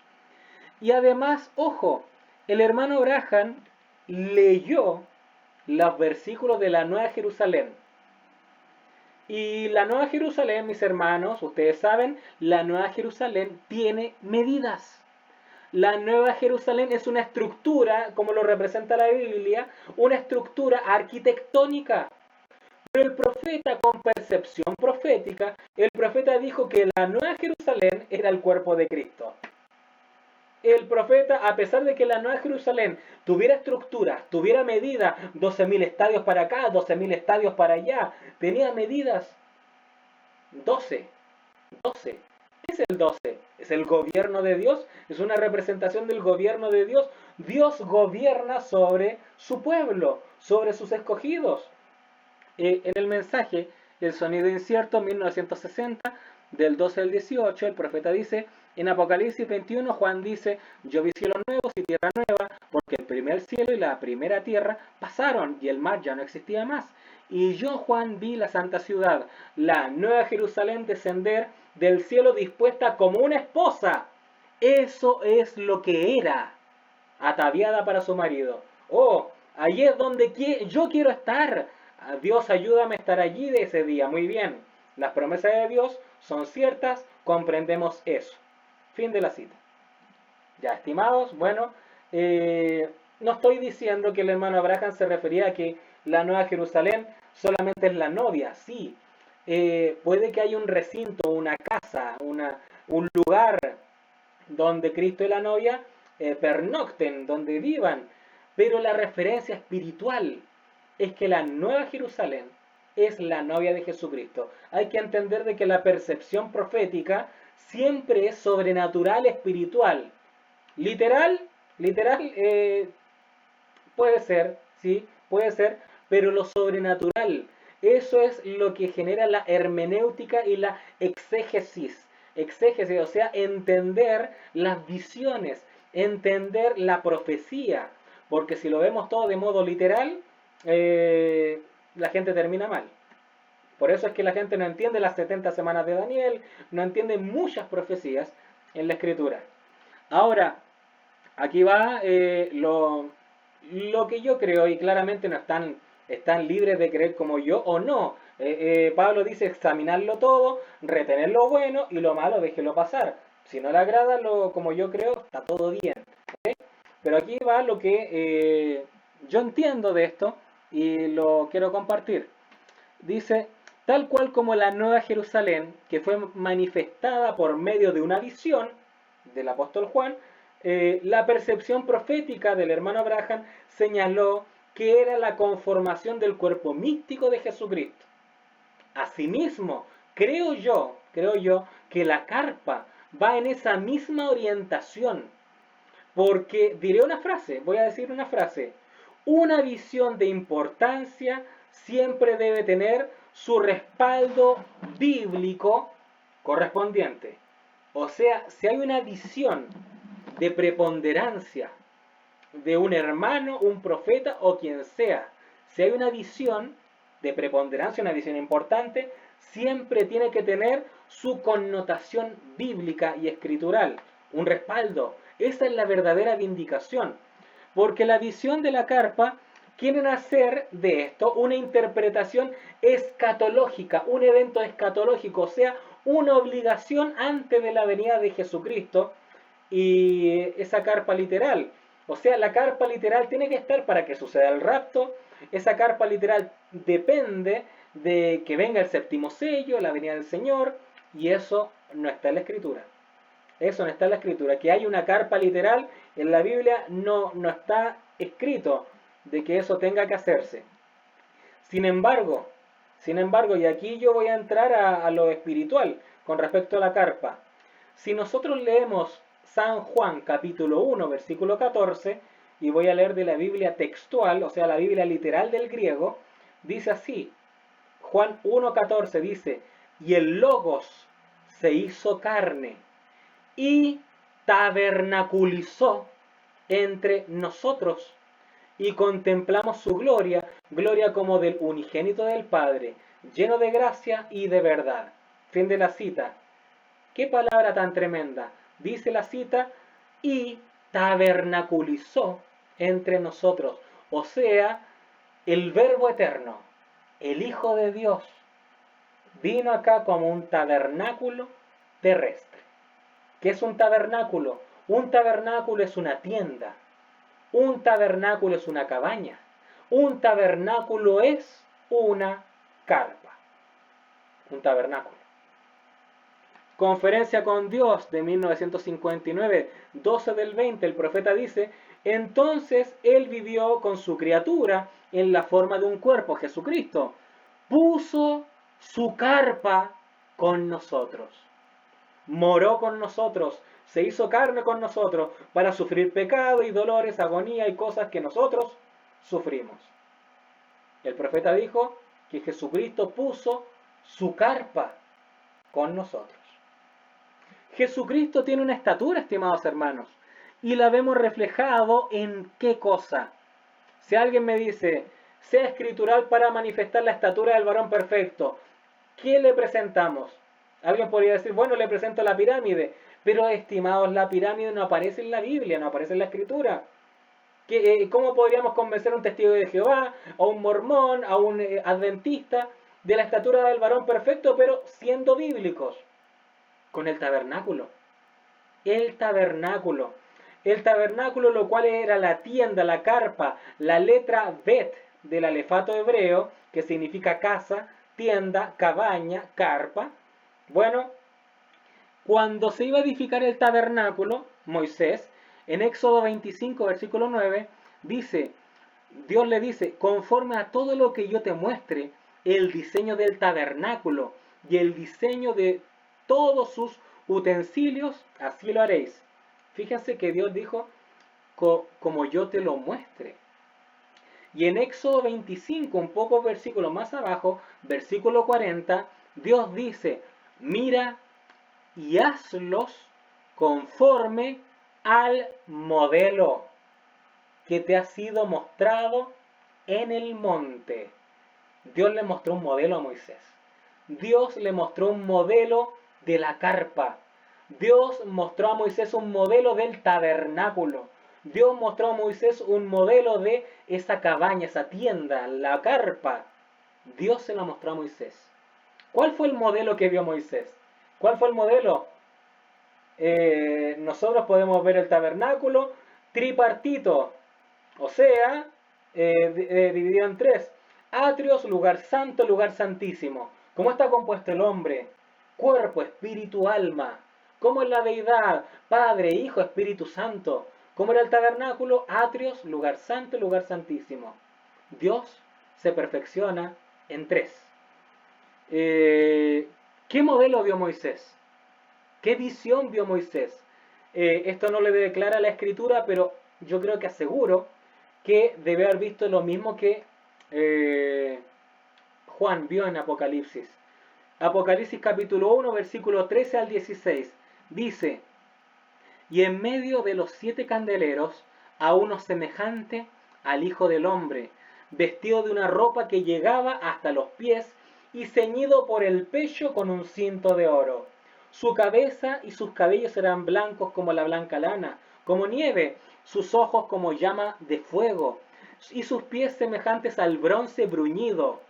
Y además, ojo, el hermano Braham leyó los versículos de la Nueva Jerusalén. Y la Nueva Jerusalén, mis hermanos, ustedes saben, la Nueva Jerusalén tiene medidas. La Nueva Jerusalén es una estructura, como lo representa la Biblia, una estructura arquitectónica. Pero el profeta, con percepción profética, el profeta dijo que la Nueva Jerusalén era el cuerpo de Cristo. El profeta, a pesar de que la Nueva Jerusalén tuviera estructuras, tuviera medidas, 12.000 estadios para acá, 12.000 estadios para allá, tenía medidas, 12. ¿Qué es el 12? Es el gobierno de Dios, es una representación del gobierno de Dios. Dios gobierna sobre su pueblo, sobre sus escogidos. En el mensaje, El sonido incierto, 1960, del 12 al 18, el profeta dice, en Apocalipsis 21, Juan dice, yo vi cielos nuevos y tierra nueva, porque el primer cielo y la primera tierra pasaron y el mar ya no existía más. Y yo, Juan, vi la santa ciudad, la nueva Jerusalén, descender del cielo dispuesta como una esposa. Eso es lo que era, ataviada para su marido. Oh, allí es donde yo quiero estar. Dios, ayúdame a estar allí de ese día. Muy bien, las promesas de Dios son ciertas, comprendemos eso. Fin de la cita. Ya, estimados, bueno, no estoy diciendo que el hermano Abraham se refería a que la Nueva Jerusalén solamente es la novia. Sí, puede que haya un recinto, una casa, un lugar donde Cristo y la novia pernocten, donde vivan, pero la referencia espiritual es que la Nueva Jerusalén es la novia de Jesucristo. Hay que entender de que la percepción profética siempre es sobrenatural, espiritual. Literal, puede ser, sí, puede ser, pero lo sobrenatural, eso es lo que genera la hermenéutica y la exégesis. Exégesis, o sea, entender las visiones, entender la profecía, porque si lo vemos todo de modo literal, la gente termina mal. Por eso es que la gente no entiende las 70 semanas de Daniel, no entiende muchas profecías en la escritura. Ahora, aquí va lo que yo creo, y claramente no están libres de creer como yo o no. Pablo dice examinarlo todo, retener lo bueno y lo malo déjelo pasar. Si no le agrada como yo creo, está todo bien. ¿Okay? Pero aquí va lo que yo entiendo de esto y lo quiero compartir. Dice, tal cual como la Nueva Jerusalén, que fue manifestada por medio de una visión del apóstol Juan, la percepción profética del hermano Abraham señaló que era la conformación del cuerpo místico de Jesucristo. Asimismo, creo yo que la carpa va en esa misma orientación, porque voy a decir una frase, una visión de importancia siempre debe tener su respaldo bíblico correspondiente. O sea, si hay una visión de preponderancia de un hermano, un profeta o quien sea, si hay una visión de preponderancia, una visión importante, siempre tiene que tener su connotación bíblica y escritural, un respaldo. Esa es la verdadera vindicación. Porque la visión de la carpa quieren hacer de esto una interpretación escatológica, un evento escatológico, o sea, una obligación antes de la venida de Jesucristo y esa carpa literal. O sea, la carpa literal tiene que estar para que suceda el rapto. Esa carpa literal depende de que venga el séptimo sello, la venida del Señor, y eso no está en la Escritura. Eso no está en la Escritura. Que hay una carpa literal en la Biblia no está escrito de que eso tenga que hacerse. Sin embargo, y aquí yo voy a entrar a lo espiritual con respecto a la carpa. Si nosotros leemos San Juan capítulo 1 versículo 14, y voy a leer de la Biblia textual, o sea, la Biblia literal del griego, dice así, Juan 1:14 dice, y el Logos se hizo carne y tabernaculizó entre nosotros, y contemplamos su gloria, gloria como del unigénito del Padre, lleno de gracia y de verdad. Fin de la cita. ¿Qué palabra tan tremenda? Dice la cita, y tabernaculizó entre nosotros. O sea, el Verbo eterno, el Hijo de Dios, vino acá como un tabernáculo terrestre. ¿Qué es un tabernáculo? Un tabernáculo es una tienda. Un tabernáculo es una cabaña. Un tabernáculo es una carpa. Un tabernáculo. Conferencia con Dios de 1959, 12 del 20, el profeta dice, entonces él vivió con su criatura en la forma de un cuerpo, Jesucristo. Puso su carpa con nosotros. Moró con nosotros, se hizo carne con nosotros para sufrir pecado y dolores, agonía y cosas que nosotros sufrimos. El profeta dijo que Jesucristo puso su carpa con nosotros. Jesucristo tiene una estatura, estimados hermanos, y la vemos reflejado en qué cosa. Si alguien me dice, sea escritural para manifestar la estatura del varón perfecto, ¿qué le presentamos? Alguien podría decir, bueno, le presento la pirámide, pero estimados, la pirámide no aparece en la Biblia, no aparece en la Escritura. ¿Cómo podríamos convencer a un testigo de Jehová, a un mormón, a un adventista de la estatura del varón perfecto, pero siendo bíblicos? Con el tabernáculo. El tabernáculo. El tabernáculo, lo cual era la tienda, la carpa, la letra Bet del alefato hebreo, que significa casa, tienda, cabaña, carpa. Bueno, cuando se iba a edificar el tabernáculo, Moisés, en Éxodo 25, versículo 9, dice, Dios le dice, conforme a todo lo que yo te muestre, el diseño del tabernáculo y el diseño de todos sus utensilios, así lo haréis. Fíjense que Dios dijo, como yo te lo muestre. Y en Éxodo 25, un poco versículo más abajo, versículo 40, Dios dice, mira y hazlos conforme al modelo que te ha sido mostrado en el monte. Dios le mostró un modelo a Moisés. Dios le mostró un modelo de la carpa. Dios mostró a Moisés un modelo del tabernáculo. Dios mostró a Moisés un modelo de esa cabaña, esa tienda, la carpa. Dios se la mostró a Moisés. ¿Cuál fue el modelo que vio Moisés? ¿Cuál fue el modelo? Nosotros podemos ver el tabernáculo tripartito, o sea, dividido en tres. Atrios, lugar santo, lugar santísimo. ¿Cómo está compuesto el hombre? Cuerpo, espíritu, alma. ¿Cómo es la deidad? Padre, Hijo, Espíritu Santo. ¿Cómo era el tabernáculo? Atrios, lugar santo, lugar santísimo. Dios se perfecciona en tres. ¿Qué modelo vio Moisés? ¿Qué visión vio Moisés? Esto no le declara la Escritura, pero yo creo que aseguro que debe haber visto lo mismo que Juan vio en Apocalipsis. Apocalipsis capítulo 1, versículo 13 al 16. Dice, y en medio de los 7 candeleros, a uno semejante al Hijo del Hombre, vestido de una ropa que llegaba hasta los pies y ceñido por el pecho con un cinto de oro. Su cabeza y sus cabellos eran blancos como la blanca lana, como nieve, sus ojos como llama de fuego, y sus pies semejantes al bronce bruñido,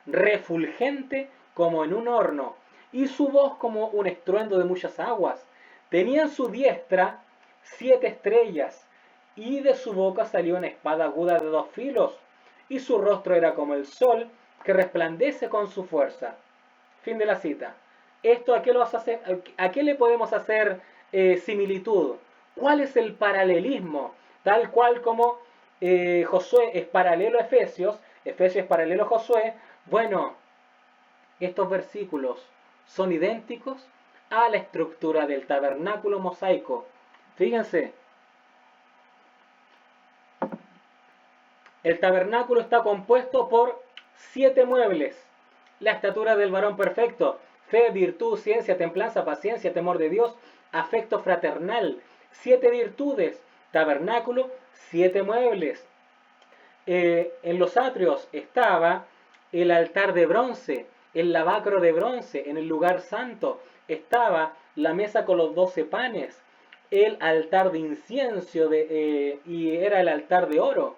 refulgente como en un horno, y su voz como un estruendo de muchas aguas. Tenía en su diestra 7 estrellas, y de su boca salió una espada aguda de 2 filos, y su rostro era como el sol que resplandece con su fuerza. Fin de la cita. ¿Esto a qué le podemos hacer similitud? ¿Cuál es el paralelismo? Tal cual como Josué es paralelo a Efesios, Efesios es paralelo a Josué, bueno, estos versículos son idénticos a la estructura del tabernáculo mosaico. Fíjense, el tabernáculo está compuesto por 7 muebles. La estatura del varón perfecto, fe, virtud, ciencia, templanza, paciencia, temor de Dios, afecto fraternal. 7 virtudes, tabernáculo, 7 muebles. En los atrios estaba el altar de bronce, el lavacro de bronce. En el lugar santo estaba la mesa con los 12 panes, el altar de incienso y era el altar de oro.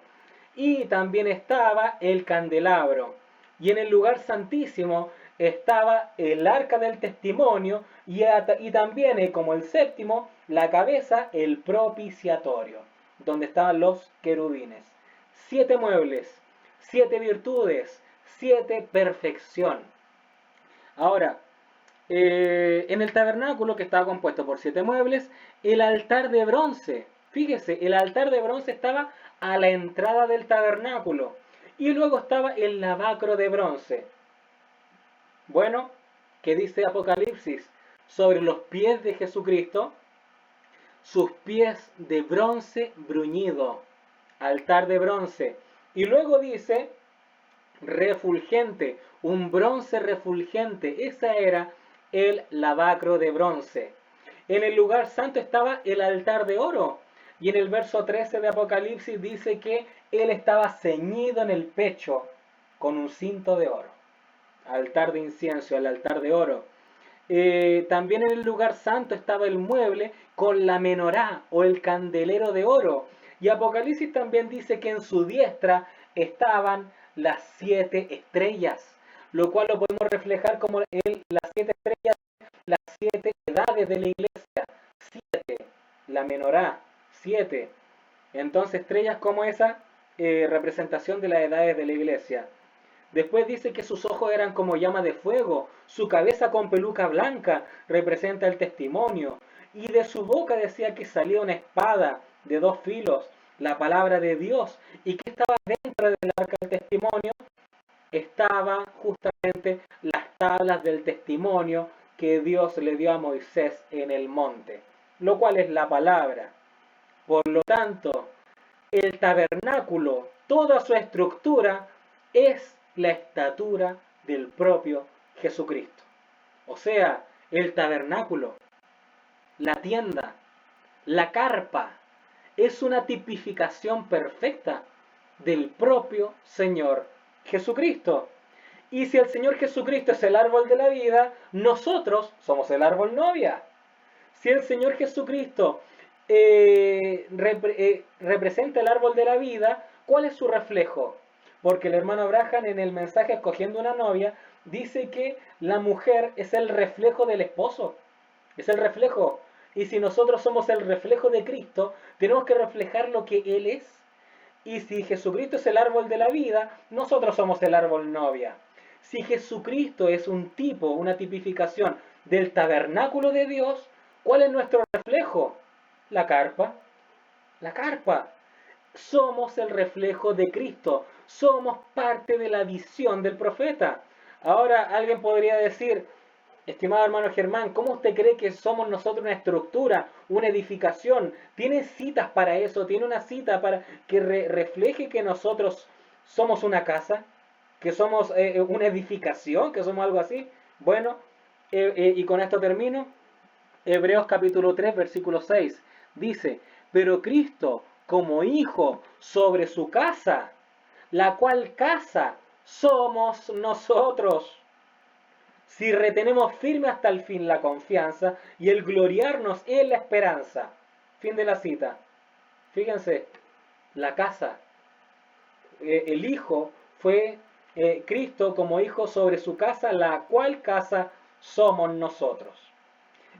Y también estaba el candelabro. Y en el lugar santísimo estaba el arca del testimonio y también, como el séptimo, la cabeza, el propiciatorio, donde estaban los querubines. 7 muebles, 7 virtudes, 7 perfección. Ahora, en el tabernáculo, que estaba compuesto por 7 muebles, el altar de bronce. Fíjese, el altar de bronce estaba a la entrada del tabernáculo. Y luego estaba el lavacro de bronce. Bueno, ¿qué dice Apocalipsis sobre los pies de Jesucristo? Sus pies de bronce bruñido. Altar de bronce. Y luego dice refulgente, un bronce refulgente. Esa era el lavacro de bronce. En el lugar santo estaba el altar de oro. Y en el verso 13 de Apocalipsis dice que él estaba ceñido en el pecho con un cinto de oro. Altar de incienso, el altar de oro. También en el lugar santo estaba el mueble con la menorá o el candelero de oro. Y Apocalipsis también dice que en su diestra estaban las 7 estrellas, lo cual lo podemos reflejar como las 7 estrellas, las 7 edades de la iglesia. 7, la menorá, 7. Entonces estrellas como esa representación de las edades de la iglesia. Después dice que sus ojos eran como llama de fuego, su cabeza con peluca blanca representa el testimonio, y de su boca decía que salía una espada de 2 filos, la palabra de Dios, y que estaba dentro del arca del testimonio, estaban justamente las tablas del testimonio que Dios le dio a Moisés en el monte, lo cual es la palabra. Por lo tanto, el tabernáculo, toda su estructura, es la estatura del propio Jesucristo. O sea, el tabernáculo, la tienda, la carpa, es una tipificación perfecta del propio Señor Jesucristo. Y si el Señor Jesucristo es el árbol de la vida, nosotros somos el árbol novia. Si el Señor Jesucristo representa el árbol de la vida, ¿cuál es su reflejo? Porque el hermano Abraham en el mensaje escogiendo una novia dice que la mujer es el reflejo del esposo, es el reflejo. Y si nosotros somos el reflejo de Cristo, tenemos que reflejar lo que Él es. Y si Jesucristo es el árbol de la vida, nosotros somos el árbol novia. Si Jesucristo es un tipo, una tipificación del tabernáculo de Dios, ¿cuál es nuestro reflejo? La carpa. La carpa. Somos el reflejo de Cristo. Somos parte de la visión del profeta. Ahora alguien podría decir, estimado hermano Germán, ¿cómo usted cree que somos nosotros una estructura, una edificación? ¿Tiene citas para eso? ¿Tiene una cita para que refleje que nosotros somos una casa? ¿Que somos una edificación? ¿Que somos algo así? Bueno, y con esto termino. Hebreos capítulo 3, versículo 6 dice, pero Cristo como hijo sobre su casa, la cual casa somos nosotros. Si retenemos firme hasta el fin la confianza y el gloriarnos en la esperanza. Fin de la cita. Fíjense, la casa, el Hijo fue Cristo como Hijo sobre su casa, la cual casa somos nosotros.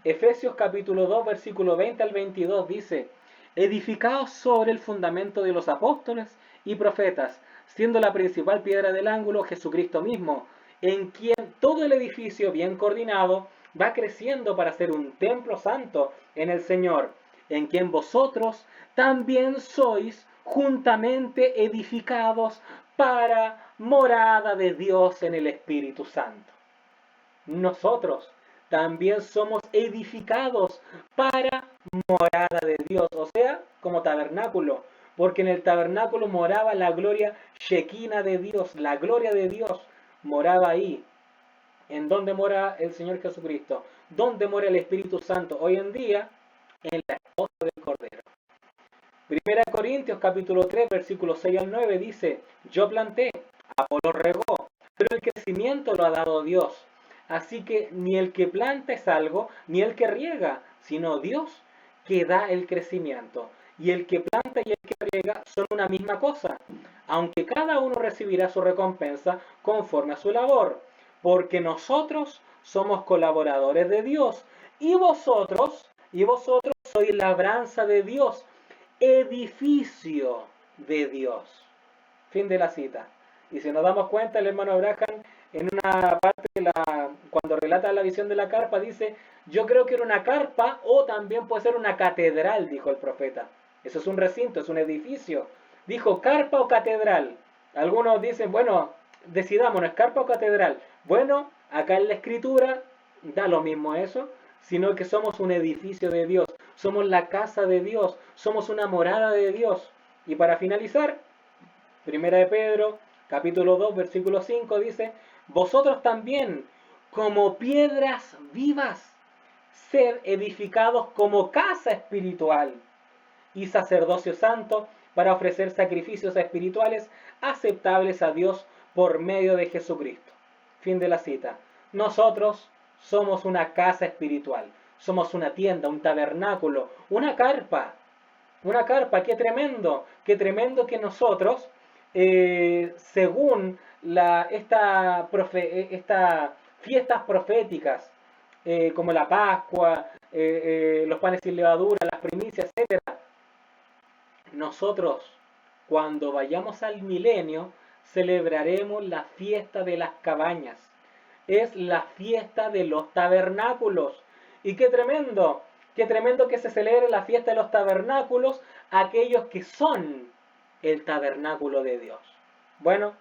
Efesios capítulo 2, versículo 20 al 22 dice, edificados sobre el fundamento de los apóstoles y profetas, siendo la principal piedra del ángulo Jesucristo mismo, en quien todo el edificio bien coordinado va creciendo para ser un templo santo en el Señor, en quien vosotros también sois juntamente edificados para morada de Dios en el Espíritu Santo. Nosotros también somos edificados para morada de Dios, o sea, como tabernáculo, porque en el tabernáculo moraba la gloria shekinah de Dios, la gloria de Dios moraba ahí. ¿En dónde mora el Señor Jesucristo? ¿Dónde mora el Espíritu Santo? Hoy en día, en la esposa del Cordero. Primera Corintios capítulo 3, versículos 6 al 9 dice, yo planté, Apolo regó, pero el crecimiento lo ha dado Dios. Así que ni el que planta es algo, ni el que riega, sino Dios que da el crecimiento. Y el que planta y el que riega son una misma cosa, aunque cada uno recibirá su recompensa conforme a su labor, porque nosotros somos colaboradores de Dios, y vosotros sois labranza de Dios, edificio de Dios. Fin de la cita. Y si nos damos cuenta, el hermano Abraham, en una parte, cuando relata la visión de la carpa, dice, yo creo que era una carpa o también puede ser una catedral, dijo el profeta. Eso es un recinto, es un edificio. Dijo carpa o catedral. Algunos dicen, bueno, decidámonos, carpa o catedral. Bueno, acá en la escritura da lo mismo eso, sino que somos un edificio de Dios, somos la casa de Dios, somos una morada de Dios. Y para finalizar, Primera de Pedro, capítulo 2, versículo 5 dice, vosotros también, como piedras vivas, sed edificados como casa espiritual y sacerdocio santo para ofrecer sacrificios espirituales aceptables a Dios por medio de Jesucristo. Fin de la cita. Nosotros somos una casa espiritual, somos una tienda, un tabernáculo, una carpa. Una carpa, qué tremendo que nosotros, según estas fiestas proféticas, como la Pascua, los panes sin levadura, las primicias, etcétera, nosotros, cuando vayamos al milenio, celebraremos la fiesta de las cabañas. Es la fiesta de los tabernáculos. Y qué tremendo que se celebre la fiesta de los tabernáculos, aquellos que son el tabernáculo de Dios. Bueno,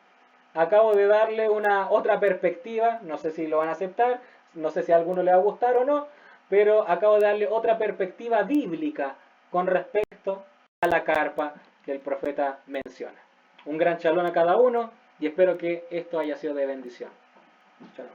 acabo de darle una otra perspectiva, no sé si lo van a aceptar, no sé si a alguno le va a gustar o no, pero acabo de darle otra perspectiva bíblica con respecto a la carpa que el profeta menciona. Un gran chalón a cada uno y espero que esto haya sido de bendición. Shalom.